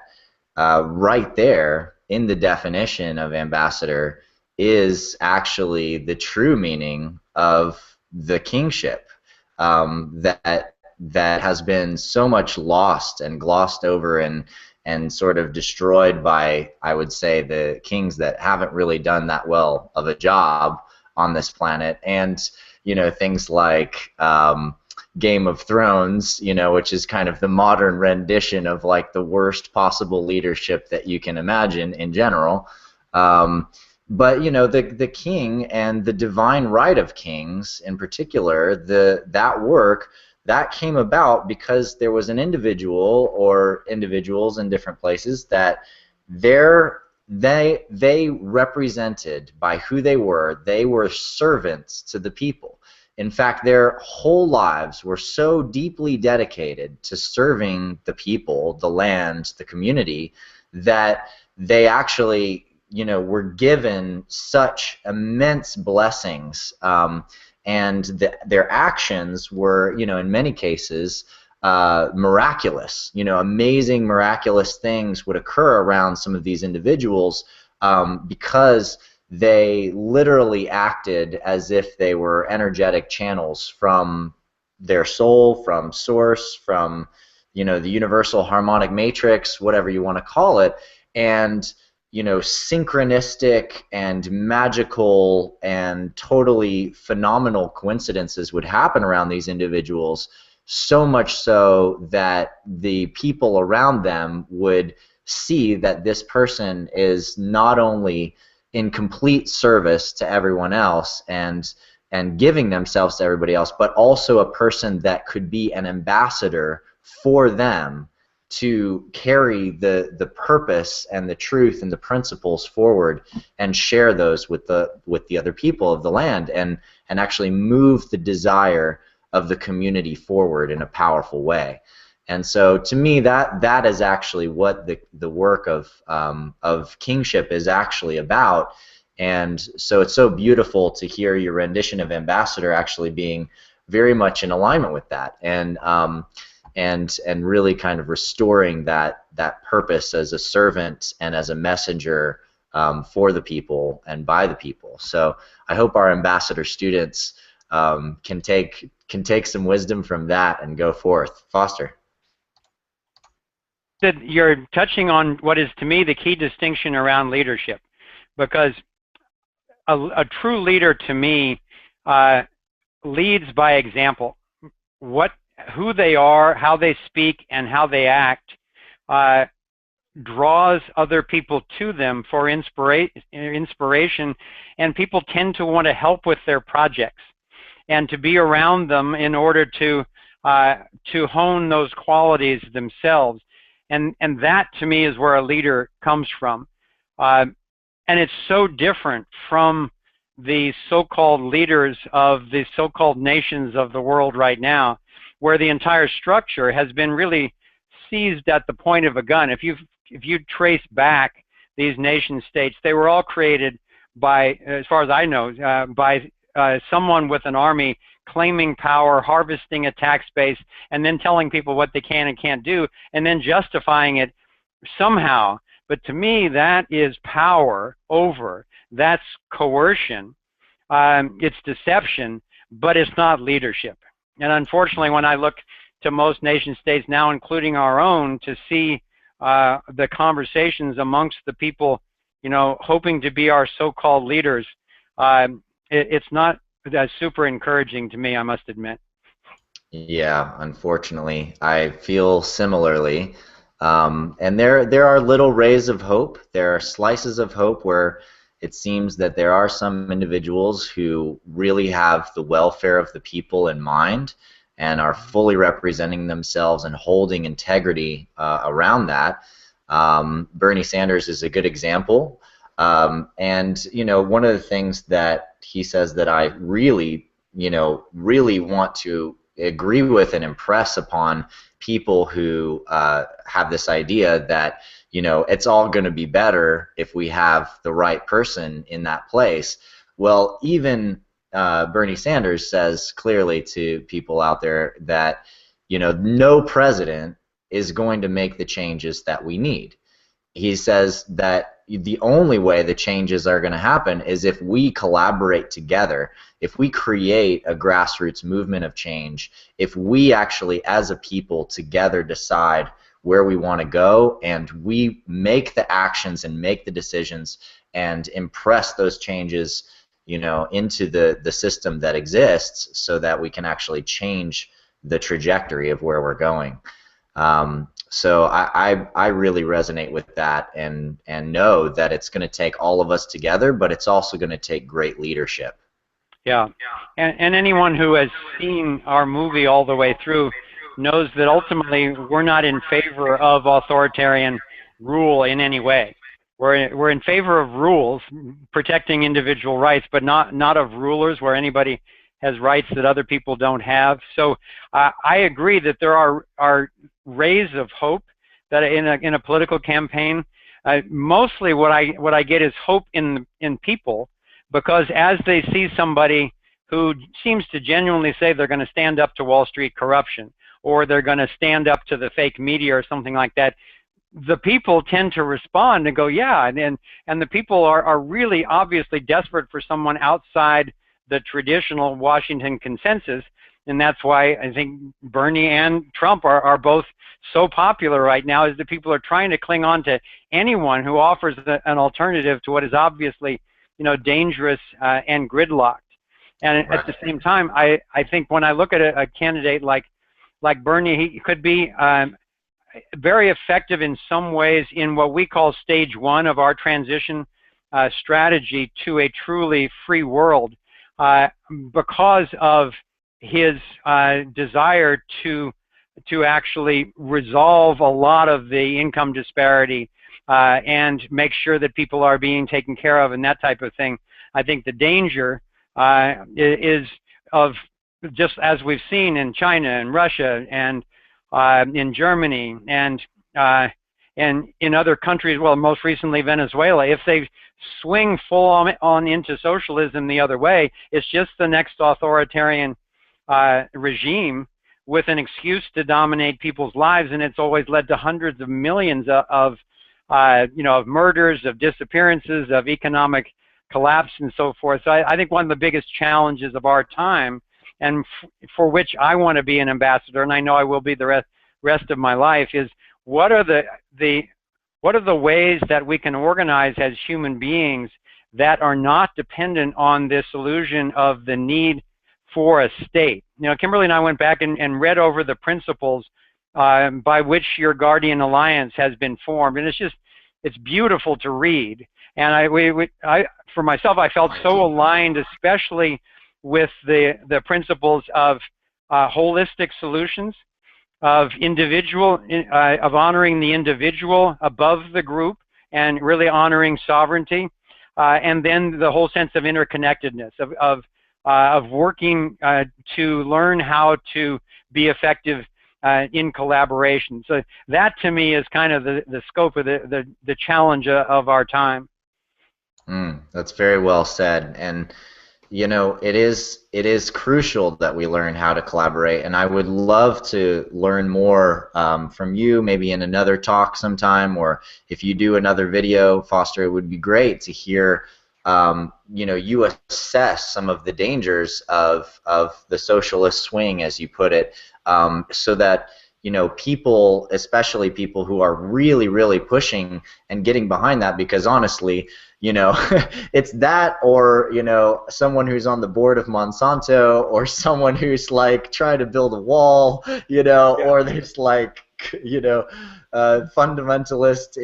right there in the definition of ambassador is actually the true meaning of the kingship that has been so much lost and glossed over and sort of destroyed by, I would say, the kings that haven't really done that well of a job on this planet. And you know, things like Game of Thrones, you know, which is kind of the modern rendition of like the worst possible leadership that you can imagine in general. But you know, the king and the divine right of kings in particular, that work that came about because there was an individual or individuals in different places that they represented by who they were servants to the people. In fact, their whole lives were so deeply dedicated to serving the people, the land, the community, that they actually, you know, were given such immense blessings, and their actions were, you know, in many cases miraculous. You know, amazing, miraculous things would occur around some of these individuals because they literally acted as if they were energetic channels from their soul, from source, from, you know, the universal harmonic matrix, whatever you want to call it. And you know, synchronistic and magical and totally phenomenal coincidences would happen around these individuals, so much so that the people around them would see that this person is not only in complete service to everyone else and giving themselves to everybody else, but also a person that could be an ambassador for them to carry the purpose and the truth and the principles forward and share those with the other people of the land, and actually move the desire of the community forward in a powerful way. And so to me, that is actually what the work of kingship is actually about. And so it's so beautiful to hear your rendition of Ambassador actually being very much in alignment with that, and really kind of restoring that purpose as a servant and as a messenger for the people and by the people. So I hope our ambassador students can take some wisdom from that and go forth. Foster. You're touching on what is to me the key distinction around leadership, because a true leader to me leads by example. Who they are, how they speak, and how they act draws other people to them for inspiration, and people tend to want to help with their projects and to be around them in order to hone those qualities themselves. And that to me is where a leader comes from. And it's so different from the so-called leaders of the so-called nations of the world right now, where the entire structure has been really seized at the point of a gun. If you trace back these nation states, they were all created by, as far as I know, by someone with an army claiming power, harvesting a tax base, and then telling people what they can and can't do, and then justifying it somehow. But to me, that is power over. That's coercion. It's deception, but it's not leadership. And unfortunately, when I look to most nation states now, including our own, to see the conversations amongst the people, hoping to be our so-called leaders, it's not super encouraging to me, I must admit. Yeah, unfortunately, I feel similarly. And there are little rays of hope. There are slices of hope where it seems that there are some individuals who really have the welfare of the people in mind and are fully representing themselves and holding integrity around that. Bernie Sanders is a good example. And one of the things that he says that I really want to agree with and impress upon people who have this idea that it's all going to be better if we have the right person in that place. Well, even Bernie Sanders says clearly to people out there that no president is going to make the changes that we need. He says that the only way the changes are going to happen is if we collaborate together, if we create a grassroots movement of change, if we actually as a people together decide where we want to go, and we make the actions and make the decisions and impress those changes into the system that exists, so that we can actually change the trajectory of where we're going. So I really resonate with that, and know that it's going to take all of us together, but it's also going to take great leadership. Yeah, and anyone who has seen our movie all the way through knows that ultimately we're not in favor of authoritarian rule in any way. We're in favor of rules protecting individual rights, but not of rulers where anybody has rights that other people don't have. So I agree that there are rays of hope that in a political campaign. Mostly what I get is hope in people, because as they see somebody who seems to genuinely say they're going to stand up to Wall Street corruption, or they're going to stand up to the fake media or something like that, the people tend to respond and go, yeah, and the people are really obviously desperate for someone outside the traditional Washington consensus, and that's why I think Bernie and Trump are both so popular right now, is that people are trying to cling on to anyone who offers an alternative to what is obviously dangerous and gridlocked. And at the same time, I think when I look at a candidate like Bernie, he could be very effective in some ways in what we call stage one of our transition strategy to a truly free world, because of his desire to to actually resolve a lot of the income disparity and make sure that people are being taken care of and that type of thing. I think the danger is of, just as we've seen in China and Russia and in Germany and in other countries, well, most recently Venezuela, if they swing full on into socialism the other way, it's just the next authoritarian regime with an excuse to dominate people's lives, and it's always led to hundreds of millions of murders, of disappearances, of economic collapse, and so forth. So I think one of the biggest challenges of our time, and for which I want to be an ambassador, and I know I will be the rest of my life, is what are the ways that we can organize as human beings that are not dependent on this illusion of the need for a state. You know, Kimberly and I went back and read over the principles by which your Guardian Alliance has been formed, and it's beautiful to read. And I for myself, I felt so aligned, especially with the principles of holistic solutions, of honoring the individual above the group, and really honoring sovereignty, and then the whole sense of interconnectedness, of working to learn how to be effective in collaboration. So that, to me, is kind of the scope of the challenge of our time. That's very well said. And you know, it is crucial that we learn how to collaborate, and I would love to learn more from you, maybe in another talk sometime, or if you do another video, Foster. It would be great to hear you assess some of the dangers of the socialist swing, as you put it, so that people, especially people who are really, really pushing and getting behind that, because honestly, it's that, or someone who's on the board of Monsanto, or someone who's like trying to build a wall, or there's like fundamentalist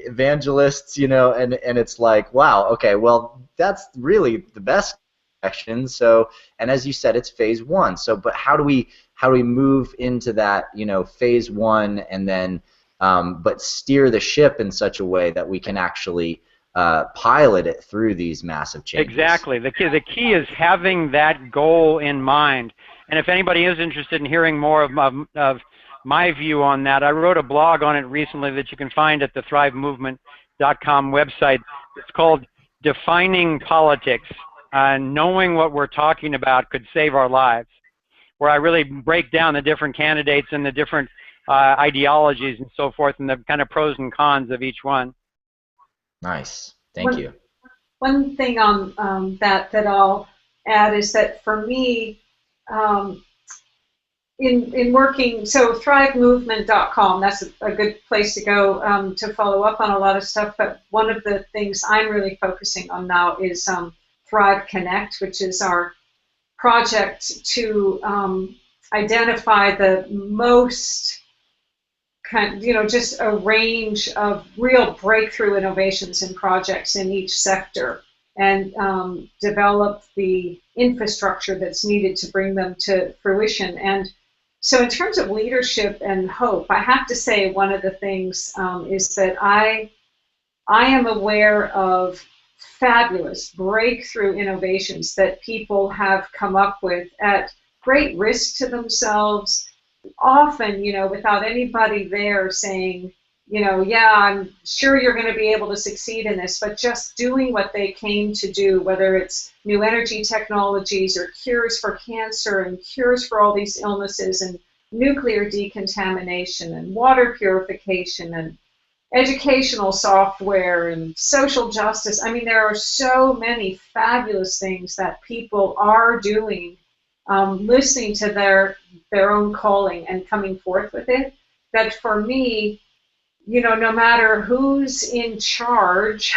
evangelists, and it's like, wow, okay, well, that's really the best action. So, and as you said, it's phase one. So, but how do we move into that, phase one, and then but steer the ship in such a way that we can actually pilot it through these massive changes? Exactly. The key is having that goal in mind. And if anybody is interested in hearing more of my view on that, I wrote a blog on it recently that you can find at the thrivemovement.com website. It's called Defining Politics. Knowing what we're talking about could save our lives, where I really break down the different candidates and the different ideologies and so forth, and the kind of pros and cons of each one. Nice. Thank you. One thing on that I'll add is that for me, in working, so thrivemovement.com, that's a good place to go to follow up on a lot of stuff, but one of the things I'm really focusing on now is Thrive Connect, which is our project to identify the most just a range of real breakthrough innovations and projects in each sector, and develop the infrastructure that's needed to bring them to fruition. And so in terms of leadership and hope, I have to say one of the things is that I am aware of fabulous breakthrough innovations that people have come up with at great risk to themselves, often, without anybody there saying, yeah, I'm sure you're going to be able to succeed in this, but just doing what they came to do, whether it's new energy technologies or cures for cancer and cures for all these illnesses, and nuclear decontamination and water purification and educational software and social justice. I mean, there are so many fabulous things that people are doing, listening to their own calling and coming forth with it, that for me, no matter who's in charge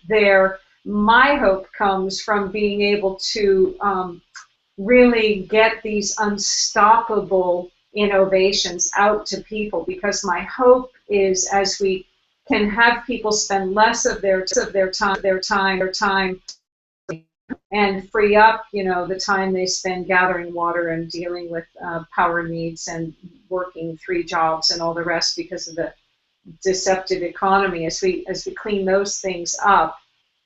there, my hope comes from being able to really get these unstoppable innovations out to people, because my hope is, as we can have people spend less of their time and free up, the time they spend gathering water and dealing with power needs and working 3 jobs and all the rest because of the deceptive economy. As we clean those things up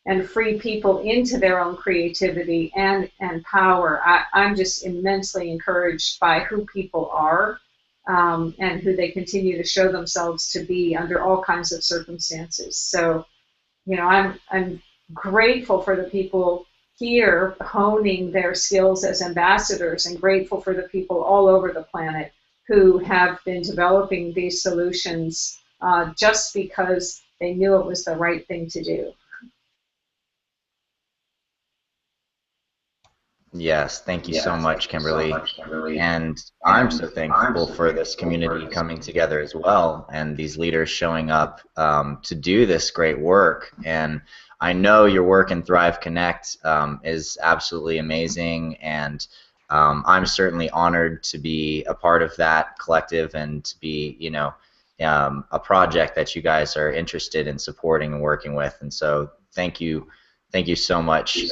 and free people into their own creativity and power, I'm just immensely encouraged by who people are, and who they continue to show themselves to be under all kinds of circumstances. So, I'm grateful for the people here honing their skills as ambassadors, and grateful for the people all over the planet who have been developing these solutions just because they knew it was the right thing to do. Yes, thank you so much, Kimberly. And I'm so thankful for this community coming together as well, and these leaders showing up to do this great work. And I know your work in Thrive Connect is absolutely amazing, and I'm certainly honored to be a part of that collective and to be, a project that you guys are interested in supporting and working with. And so thank you. Thank you so much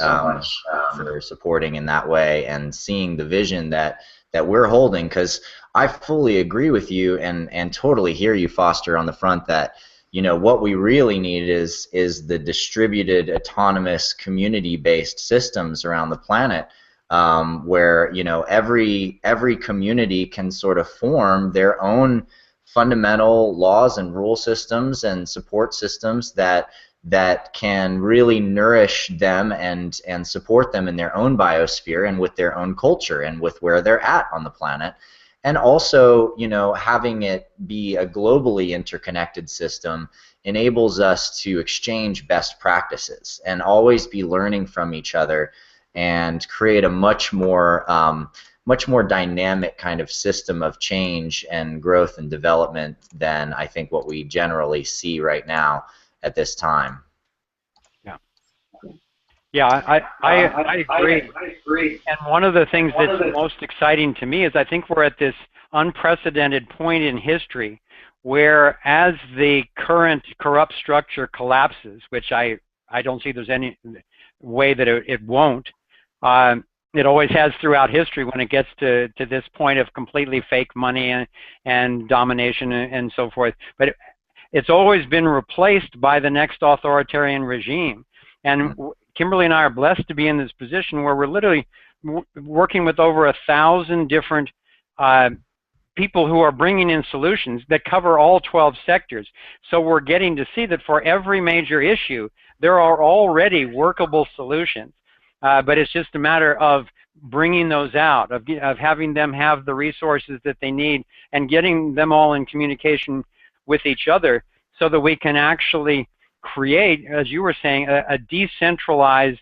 for supporting in that way and seeing the vision that we're holding, because I fully agree with you and totally hear you, Foster, on the front that what we really need is the distributed, autonomous, community-based systems around the planet, where every community can sort of form their own fundamental laws and rule systems and support systems that can really nourish them and support them in their own biosphere and with their own culture and with where they're at on the planet. And also, having it be a globally interconnected system enables us to exchange best practices and always be learning from each other and create a much more dynamic kind of system of change and growth and development than I think what we generally see right now at this time. Yeah, I agree. And one of the things that's most exciting to me is I think we're at this unprecedented point in history where, as the current corrupt structure collapses, which I don't see there's any way that it won't, it always has throughout history when it gets to this point of completely fake money and domination and so forth. But it's always been replaced by the next authoritarian regime. And Kimberly and I are blessed to be in this position where we're literally working with over 1,000 different people who are bringing in solutions that cover all 12 sectors. So we're getting to see that for every major issue, there are already workable solutions. But it's just a matter of bringing those out, of having them have the resources that they need and getting them all in communication with each other so that we can actually create, as you were saying, a decentralized,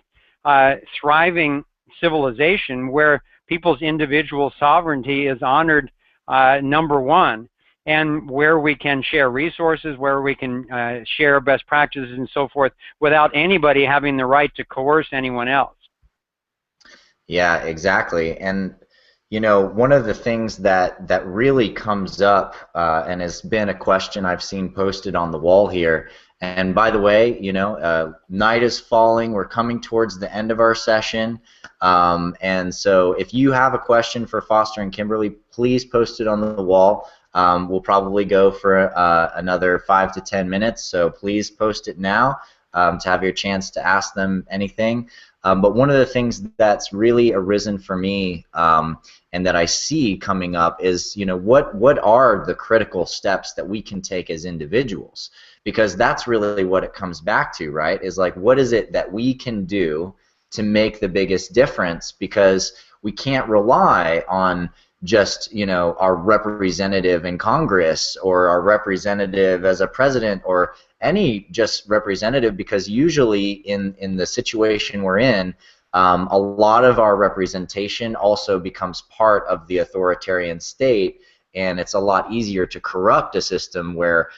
thriving civilization where people's individual sovereignty is honored, number one, and where we can share resources, where we can share best practices and so forth without anybody having the right to coerce anyone else. Yeah, exactly. And one of the things that really comes up and has been a question I've seen posted on the wall here. And by the way, night is falling. We're coming towards the end of our session. And so if you have a question for Foster and Kimberly, please post it on the wall. We'll probably go for another 5 to 10 minutes. So please post it now to have your chance to ask them anything. But one of the things that's really arisen for me and that I see coming up is, what are the critical steps that we can take as individuals? Because that's really what it comes back to, right? Is like, what is it that we can do to make the biggest difference? Because we can't rely on just, our representative in Congress or our representative as a president or any just representative, because usually in the situation we're in, a lot of our representation also becomes part of the authoritarian state, and it's a lot easier to corrupt a system where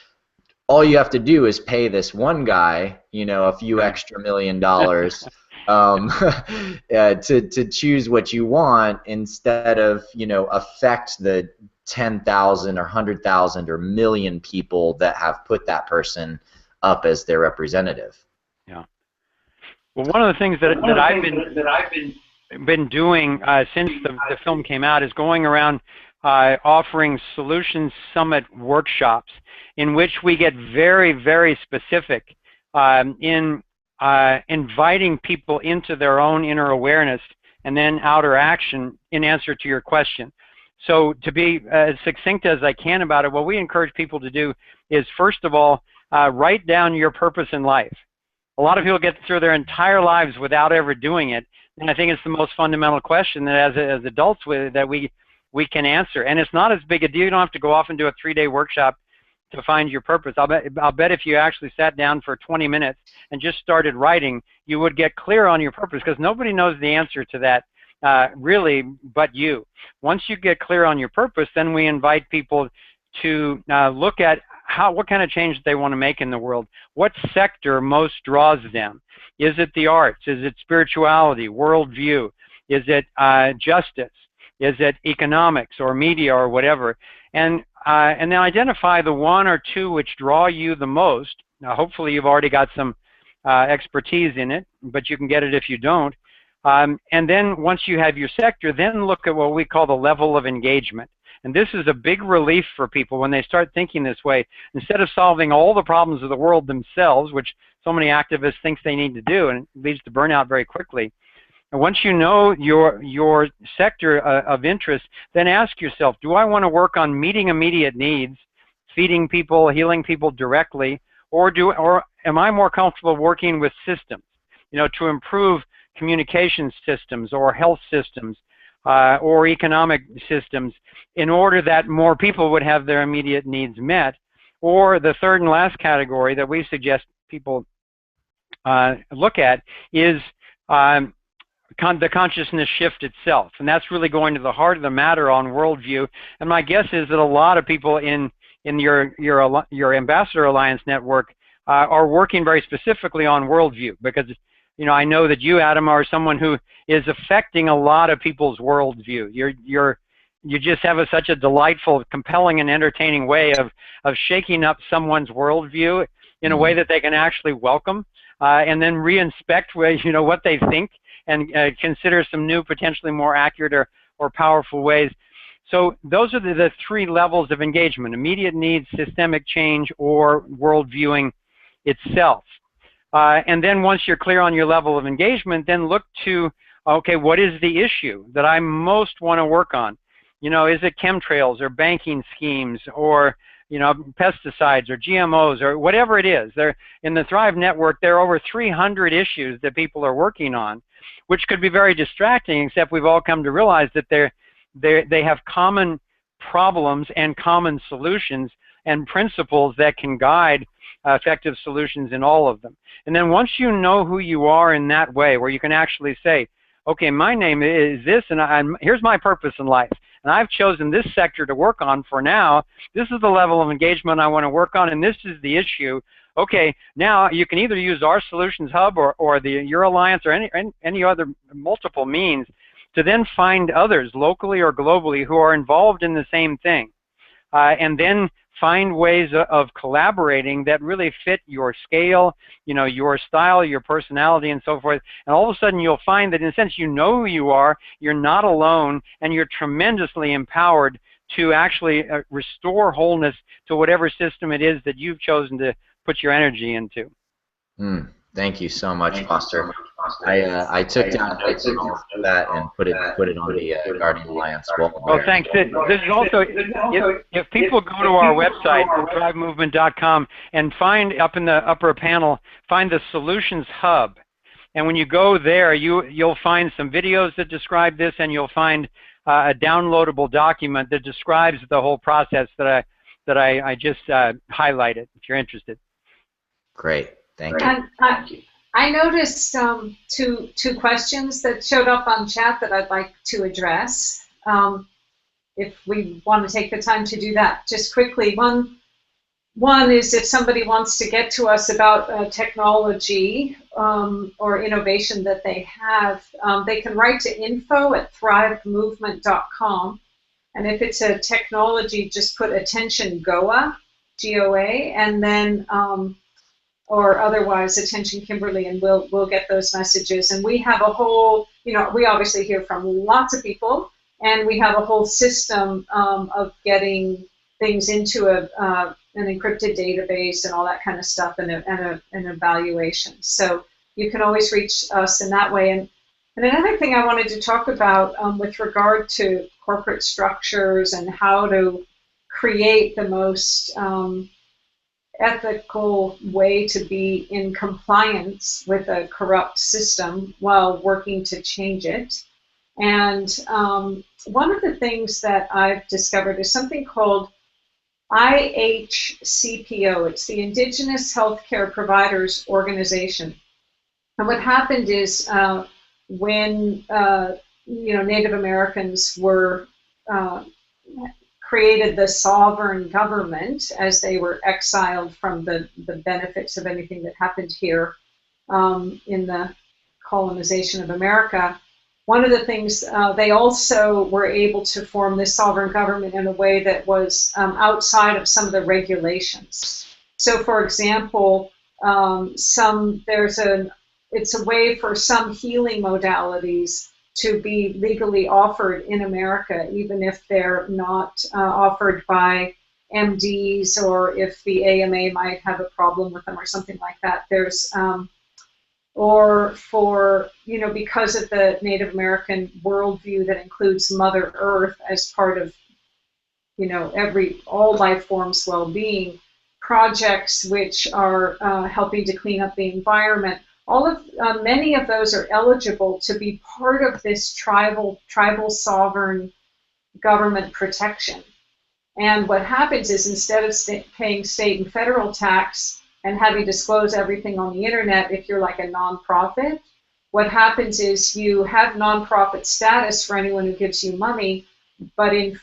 all you have to do is pay this one guy, a few extra $1 million to choose what you want, instead of, affect the 10,000 or 100,000 or million people that have put that person up as their representative. Yeah. Well, one of the things that I've been doing since the film came out is going around offering Solutions Summit workshops in which we get very, very specific in inviting people into their own inner awareness and then outer action in answer to your question. So to be as succinct as I can about it, what we encourage people to do is, first of all, write down your purpose in life. A lot of people get through their entire lives without ever doing it, and I think it's the most fundamental question that as adults that we can answer. And it's not as big a deal. You don't have to go off and do a 3-day workshop to find your purpose. I'll bet if you actually sat down for 20 minutes and just started writing, you would get clear on your purpose, because nobody knows the answer to that really but you. Once you get clear on your purpose, then we invite people to look at what kind of change they want to make in the world. What sector most draws them? Is it the arts? Is it spirituality, worldview? Is it justice? Is it economics or media or whatever? And then identify the one or two which draw you the most. Now, hopefully you've already got some expertise in it, but you can get it if you don't. And then once you have your sector, then look at what we call the level of engagement. And this is a big relief for people when they start thinking this way. Instead of solving all the problems of the world themselves, which so many activists think they need to do, and it leads to burnout very quickly. And once you know your sector of interest, then ask yourself, do I want to work on meeting immediate needs, feeding people, healing people directly, or am I more comfortable working with systems, to improve communication systems or health systems or economic systems in order that more people would have their immediate needs met? Or the third and last category that we suggest people look at is the consciousness shift itself, and that's really going to the heart of the matter on worldview. And my guess is that a lot of people in your Ambassador Alliance network are working very specifically on worldview, because I know that you, Adam, are someone who is affecting a lot of people's worldview. You just have such a delightful, compelling, and entertaining way of shaking up someone's worldview in a way that they can actually welcome, and then re-inspect what they think, and consider some new, potentially more accurate or powerful ways. So those are the three levels of engagement: immediate needs, systemic change, or worldviewing itself. And then once you're clear on your level of engagement, then look to, okay, what is the issue that I most want to work on? Is it chemtrails or banking schemes or pesticides or GMOs or whatever it is? In the Thrive Network, there are over 300 issues that people are working on, which could be very distracting, except we've all come to realize that they have common problems and common solutions and principles that can guide effective solutions in all of them. And then once you know who you are in that way, where you can actually say, okay, my name is this, and here's my purpose in life, and I've chosen this sector to work on for now. This is the level of engagement I want to work on, and this is the issue. Okay, now you can either use our Solutions Hub or your Alliance or any other multiple means to then find others locally or globally who are involved in the same thing, and then find ways of collaborating that really fit your scale, your style, your personality, and so forth. And all of a sudden you'll find that in a sense you know who you are, you're not alone, and you're tremendously empowered to actually restore wholeness to whatever system it is that you've chosen to put your energy into. Thank you so much, Foster. I took down notes on all of that and put it on the Guardian Alliance wall. Well, thanks. This is also, if people go to our website, thrivemovement.com, and find up in the upper panel, find the Solutions Hub. And when you go there, you'll find some videos that describe this, and you'll find a downloadable document that describes the whole process that I just highlighted, if you're interested. Great. Thank you. I noticed two questions that showed up on chat that I'd like to address. If we want to take the time to do that, just quickly. One is if somebody wants to get to us about technology or innovation that they have, they can write to info@thrivemovement.com. And if it's a technology, just put attention GOA, G-O-A, and then or otherwise, attention Kimberly, and we'll get those messages. And we have a whole, we obviously hear from lots of people, and we have a whole system of getting things into an encrypted database and all that kind of stuff, and an evaluation. So you can always reach us in that way. And another thing I wanted to talk about with regard to corporate structures and how to create the most ethical way to be in compliance with a corrupt system while working to change it. And one of the things that I've discovered is something called IHCPO. It's the Indigenous Healthcare Providers Organization. And what happened is when Native Americans were created the sovereign government as they were exiled from the benefits of anything that happened here in the colonization of America. One of the things, they also were able to form this sovereign government in a way that was outside of some of the regulations. So, for example, it's a way for some healing modalities to be legally offered in America, even if they're not offered by MDs, or if the AMA might have a problem with them or something like that. There's or for, because of the Native American worldview that includes Mother Earth as part of, all life forms' well-being, projects which are helping to clean up the environment. Many of those are eligible to be part of this tribal sovereign government protection. And what happens is, instead of paying state and federal tax and having to disclose everything on the internet, if you're like a nonprofit, what happens is you have nonprofit status for anyone who gives you money, but you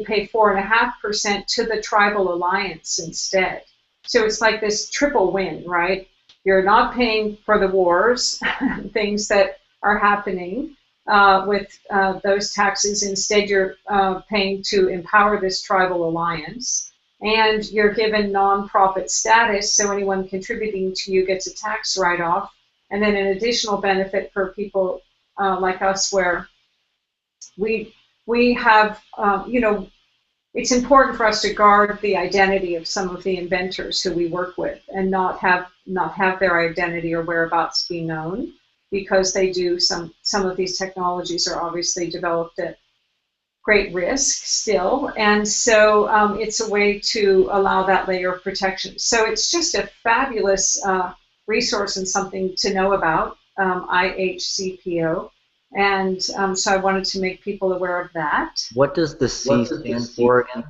pay 4.5% to the tribal alliance instead. So it's like this triple win, right? You're not paying for the wars, things that are happening with those taxes. Instead, you're paying to empower this tribal alliance. And you're given nonprofit status, so anyone contributing to you gets a tax write-off. And then an additional benefit for people like us, where we have, it's important for us to guard the identity of some of the inventors who we work with, and not have their identity or whereabouts be known, because they do some of these technologies are obviously developed at great risk still, and so it's a way to allow that layer of protection. So it's just a fabulous resource and something to know about, IHCPO. And so I wanted to make people aware of that. What does the C stand for again?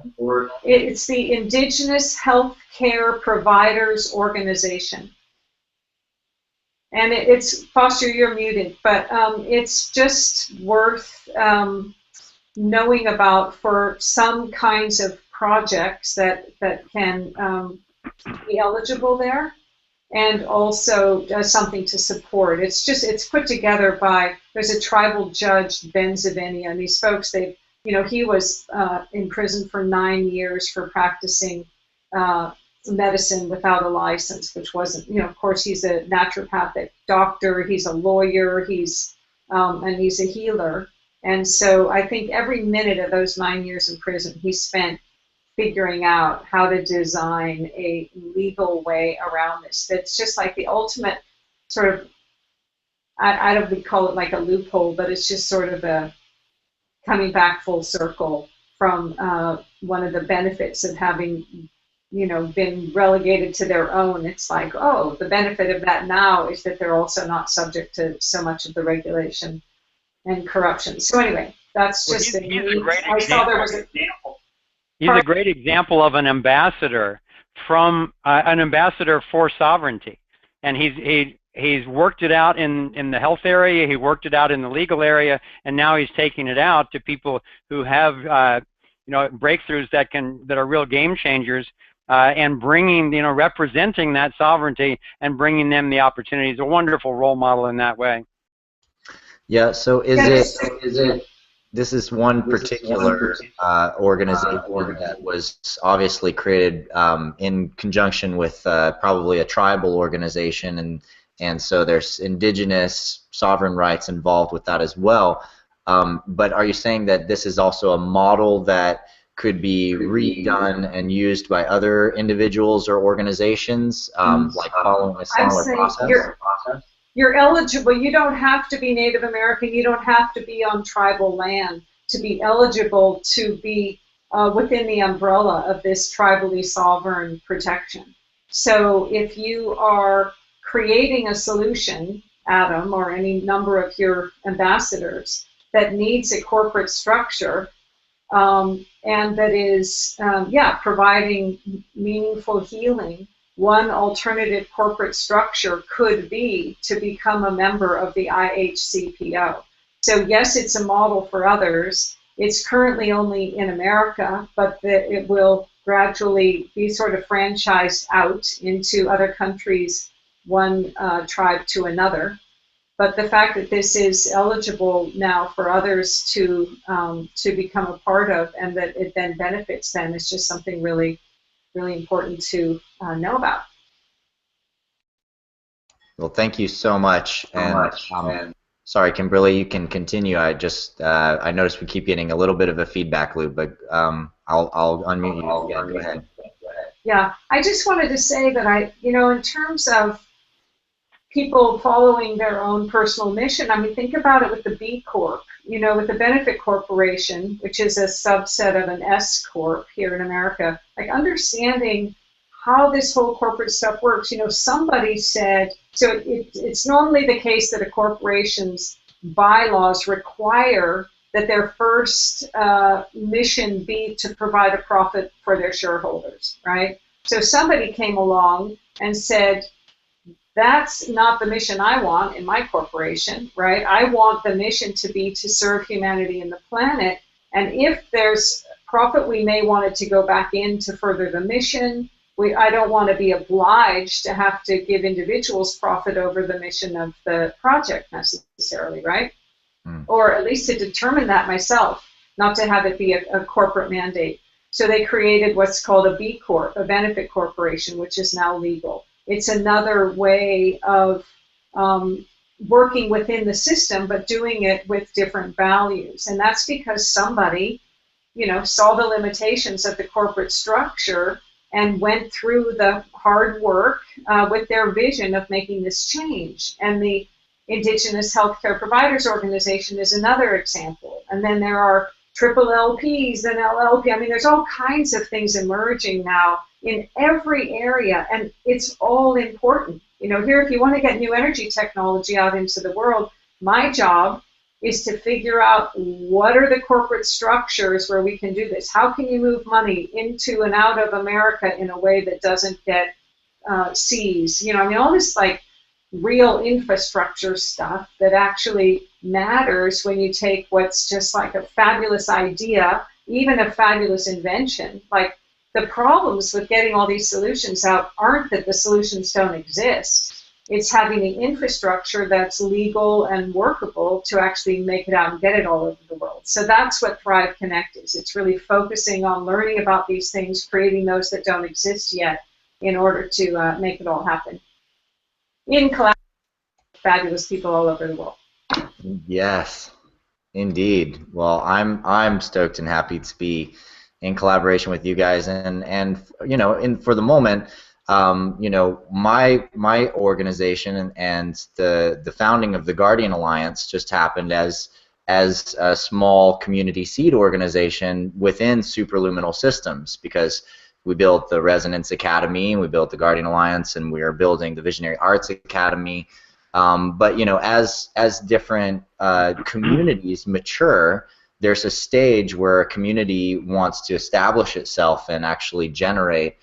It's the Indigenous Healthcare Providers Organization. And it's, Foster, you're muted, but it's just worth knowing about for some kinds of projects that can be eligible there. And also something to support. It's put together by, there's a tribal judge, Ben Zavinia, and these folks, he was in prison for 9 years for practicing medicine without a license, which wasn't, of course, he's a naturopathic doctor, he's a lawyer, and he's a healer. And so I think every minute of those 9 years in prison, he spent figuring out how to design a legal way around this. That's just like the ultimate sort of, I don't would call it like a loophole, but it's just sort of a coming back full circle from one of the benefits of having, been relegated to their own. It's like, oh, the benefit of that now is that they're also not subject to so much of the regulation and corruption. So anyway, that's just he's a great I saw there was an example. He's a great example of an ambassador from an ambassador for sovereignty, and he's worked it out in the health area. He worked it out in the legal area, and now he's taking it out to people who have breakthroughs that are real game changers, and bringing representing that sovereignty and bringing them the opportunity. He's a wonderful role model in that way. Yeah. So is it this is one particular organization that was obviously created in conjunction with probably a tribal organization, and so there's indigenous sovereign rights involved with that as well. But are you saying that this is also a model that could be redone and used by other individuals or organizations, like following a similar process? You're eligible. You don't have to be Native American. You don't have to be on tribal land to be eligible to be within the umbrella of this tribally sovereign protection. So if you are creating a solution, Adam, or any number of your ambassadors, that needs a corporate structure, and that is, providing meaningful healing, one alternative corporate structure could be to become a member of the IHCPO. So yes, it's a model for others. It's currently only in America, but it will gradually be sort of franchised out into other countries, one tribe to another. But the fact that this is eligible now for others to become a part of, and that it then benefits them, is just something really, really important to know about. Well, thank you so much. And sorry, Kimberly, you can continue. I just I noticed we keep getting a little bit of a feedback loop, but I'll unmute you again. Go ahead. Yeah, I just wanted to say that in terms of people following their own personal mission, I mean, think about it with the B Corp, with the benefit corporation, which is a subset of an S Corp here in America, like understanding how this whole corporate stuff works. Somebody said, so it's normally the case that a corporation's bylaws require that their first mission be to provide a profit for their shareholders, right? So somebody came along and said, that's not the mission I want in my corporation, right? I want the mission to be to serve humanity and the planet. And if there's profit, we may want it to go back in to further the mission. I don't want to be obliged to have to give individuals profit over the mission of the project necessarily, right? Or at least to determine that myself, not to have it be a corporate mandate. So they created what's called a B Corp, a benefit corporation, which is now legal. It's another way of working within the system, but doing it with different values. And that's because somebody, saw the limitations of the corporate structure and went through the hard work with their vision of making this change. And the Indigenous Healthcare Providers Organization is another example. And then there are triple LPs and LLP. I mean, there's all kinds of things emerging now in every area, and it's all important. Here, if you want to get new energy technology out into the world, my job is to figure out what are the corporate structures where we can do this. How can you move money into and out of America in a way that doesn't get seized? All this like real infrastructure stuff that actually matters when you take what's just like a fabulous idea, even a fabulous invention. Like, the problems with getting all these solutions out aren't that the solutions don't exist. It's having the infrastructure that's legal and workable to actually make it out and get it all over the world. So that's what Thrive Connect is. It's really focusing on learning about these things, creating those that don't exist yet in order to make it all happen in collaboration with fabulous people all over the world. Yes, indeed. Well, I'm stoked and happy to be in collaboration with you guys, and for the moment, my organization and the founding of the Guardian Alliance just happened as a small community seed organization within Superluminal Systems, because we built the Resonance Academy, and we built the Guardian Alliance, and we are building the Visionary Arts Academy. But as different communities mature, there's a stage where a community wants to establish itself and actually generate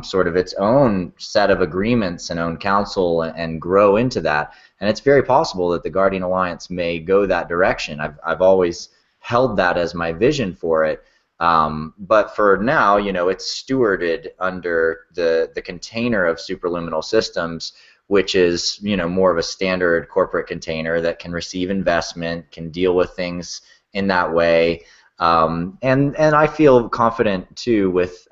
sort of its own set of agreements and own council and grow into that. And it's very possible that the Guardian Alliance may go that direction. I've always held that as my vision for it. But for now, it's stewarded under the container of Superluminal Systems, which is more of a standard corporate container that can receive investment, can deal with things in that way. And I feel confident too with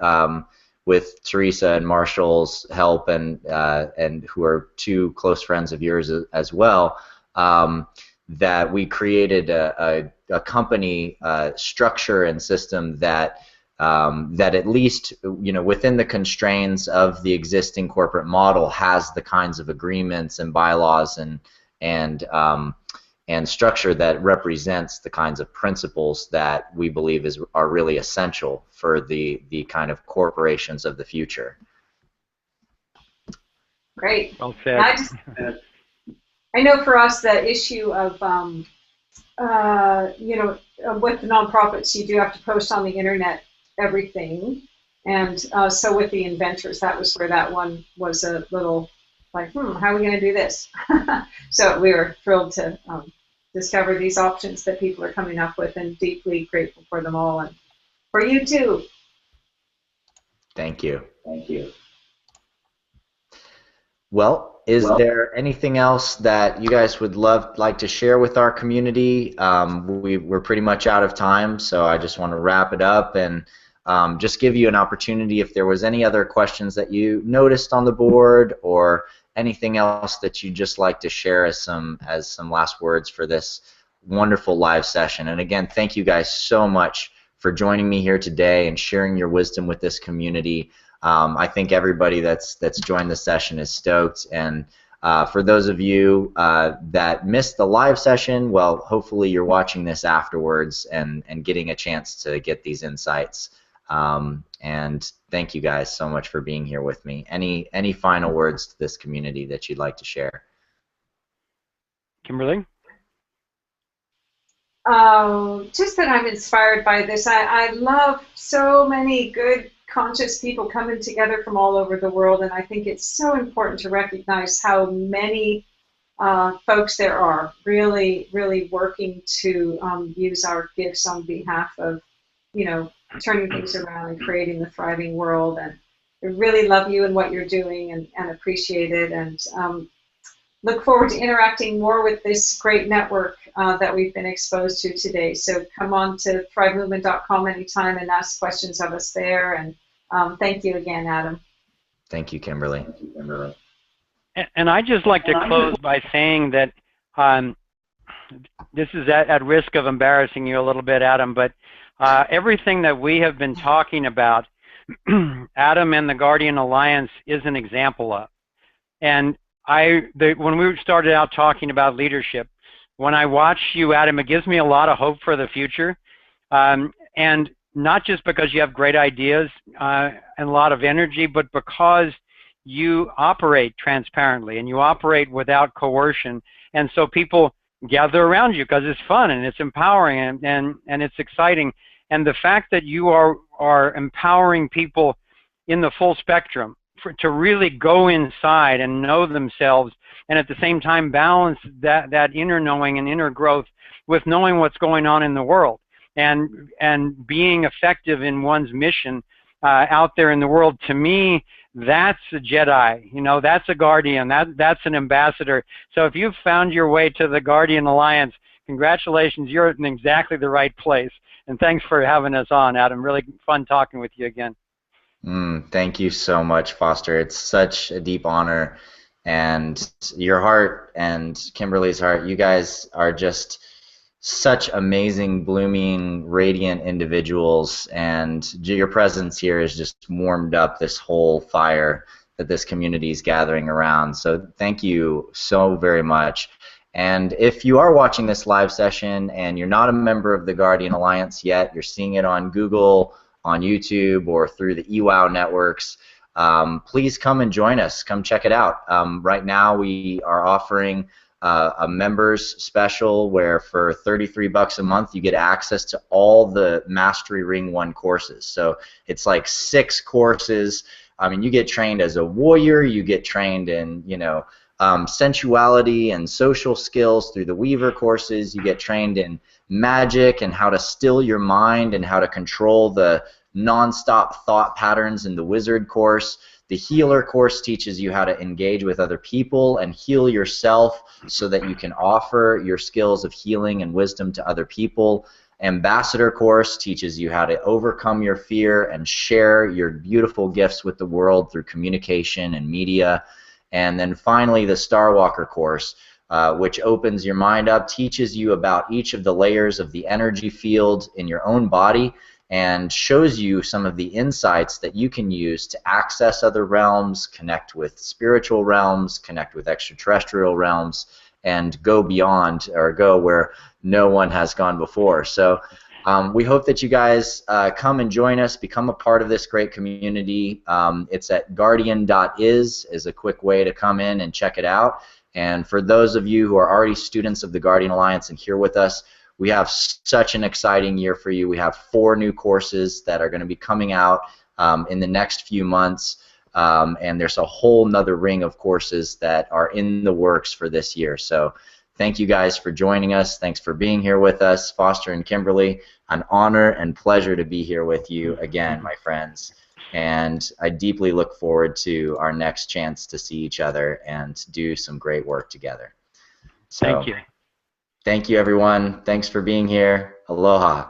Teresa and Marshall's help, and who are two close friends of yours as well, that we created a company structure and system that that at least, you know, within the constraints of the existing corporate model, has the kinds of agreements and bylaws and structure that represents the kinds of principles that we believe are really essential for the kind of corporations of the future. Great. Well said. I know for us the issue of you know, with the nonprofits, you do have to post on the internet everything, and so with the inventors, that was where that one was a little like, how are we going to do this? So we were thrilled to discover these options that people are coming up with, and deeply grateful for them all, and for you too. Thank you. Thank you. Well, is there anything else that you guys would like to share with our community? We're pretty much out of time, so I just want to wrap it up and just give you an opportunity if there was any other questions that you noticed on the board, or anything else that you'd just like to share as some last words for this wonderful live session. And again, thank you guys so much for joining me here today and sharing your wisdom with this community. I think everybody that's joined the session is stoked, and for those of you that missed the live session, well, hopefully you're watching this afterwards and getting a chance to get these insights. And thank you guys so much for being here with me. Any final words to this community that you'd like to share? Kimberly? Just that I'm inspired by this. I love so many good, conscious people coming together from all over the world, and I think it's so important to recognize how many folks there are really, really working to use our gifts on behalf of, you know, turning things around and creating the thriving world. And I really love you and what you're doing, and appreciate it, and look forward to interacting more with this great network that we've been exposed to today. So come on to thrivemovement.com anytime and ask questions of us there. And thank you again, Adam. Thank you, Kimberly. And I'd just like to close by saying that this is at risk of embarrassing you a little bit, Adam, but everything that we have been talking about, Adam and the Guardian Alliance is an example of. And when we started out talking about leadership, when I watch you, Adam, it gives me a lot of hope for the future. And not just because you have great ideas and a lot of energy, but because you operate transparently and you operate without coercion. And so people gather around you because it's fun and it's empowering and it's exciting. And the fact that you are empowering people in the full spectrum to really go inside and know themselves, and at the same time balance that inner knowing and inner growth with knowing what's going on in the world, and being effective in one's mission out there in the world. To me, that's a Jedi, you know, that's a Guardian, that's an ambassador. So if you've found your way to the Guardian Alliance, congratulations, you're in exactly the right place. And thanks for having us on, Adam. Really fun talking with you again. Thank you so much, Foster. It's such a deep honor, and your heart and Kimberly's heart, you guys are just such amazing, blooming, radiant individuals, and your presence here has just warmed up this whole fire that this community is gathering around. So thank you so very much. And if you are watching this live session and you're not a member of the Guardian Alliance yet, you're seeing it on Google, on YouTube, or through the eWow networks, please come and join us. Come check it out. Right now we are offering a members special where for $33 a month you get access to all the Mastery Ring 1 courses. So it's like 6 courses. I mean, you get trained as a warrior, you get trained in, you know, sensuality and social skills through the Weaver courses, you get trained in magic and how to still your mind and how to control the non-stop thought patterns in the Wizard course. The Healer course teaches you how to engage with other people and heal yourself so that you can offer your skills of healing and wisdom to other people. Ambassador course teaches you how to overcome your fear and share your beautiful gifts with the world through communication and media. And then finally, the Star Walker course, which opens your mind up, teaches you about each of the layers of the energy field in your own body, and shows you some of the insights that you can use to access other realms, connect with spiritual realms, connect with extraterrestrial realms, and go beyond, or go where no one has gone before. So we hope that you guys come and join us, become a part of this great community. It's at guardian.is is a quick way to come in and check it out. And for those of you who are already students of the Guardian Alliance and here with us, we have such an exciting year for you. We have 4 new courses that are going to be coming out in the next few months. And there's a whole nother ring of courses that are in the works for this year. So thank you guys for joining us. Thanks for being here with us, Foster and Kimberly. An honor and pleasure to be here with you again, my friends. And I deeply look forward to our next chance to see each other and do some great work together. So, Thank you. Thank you, everyone. Thanks for being here. Aloha.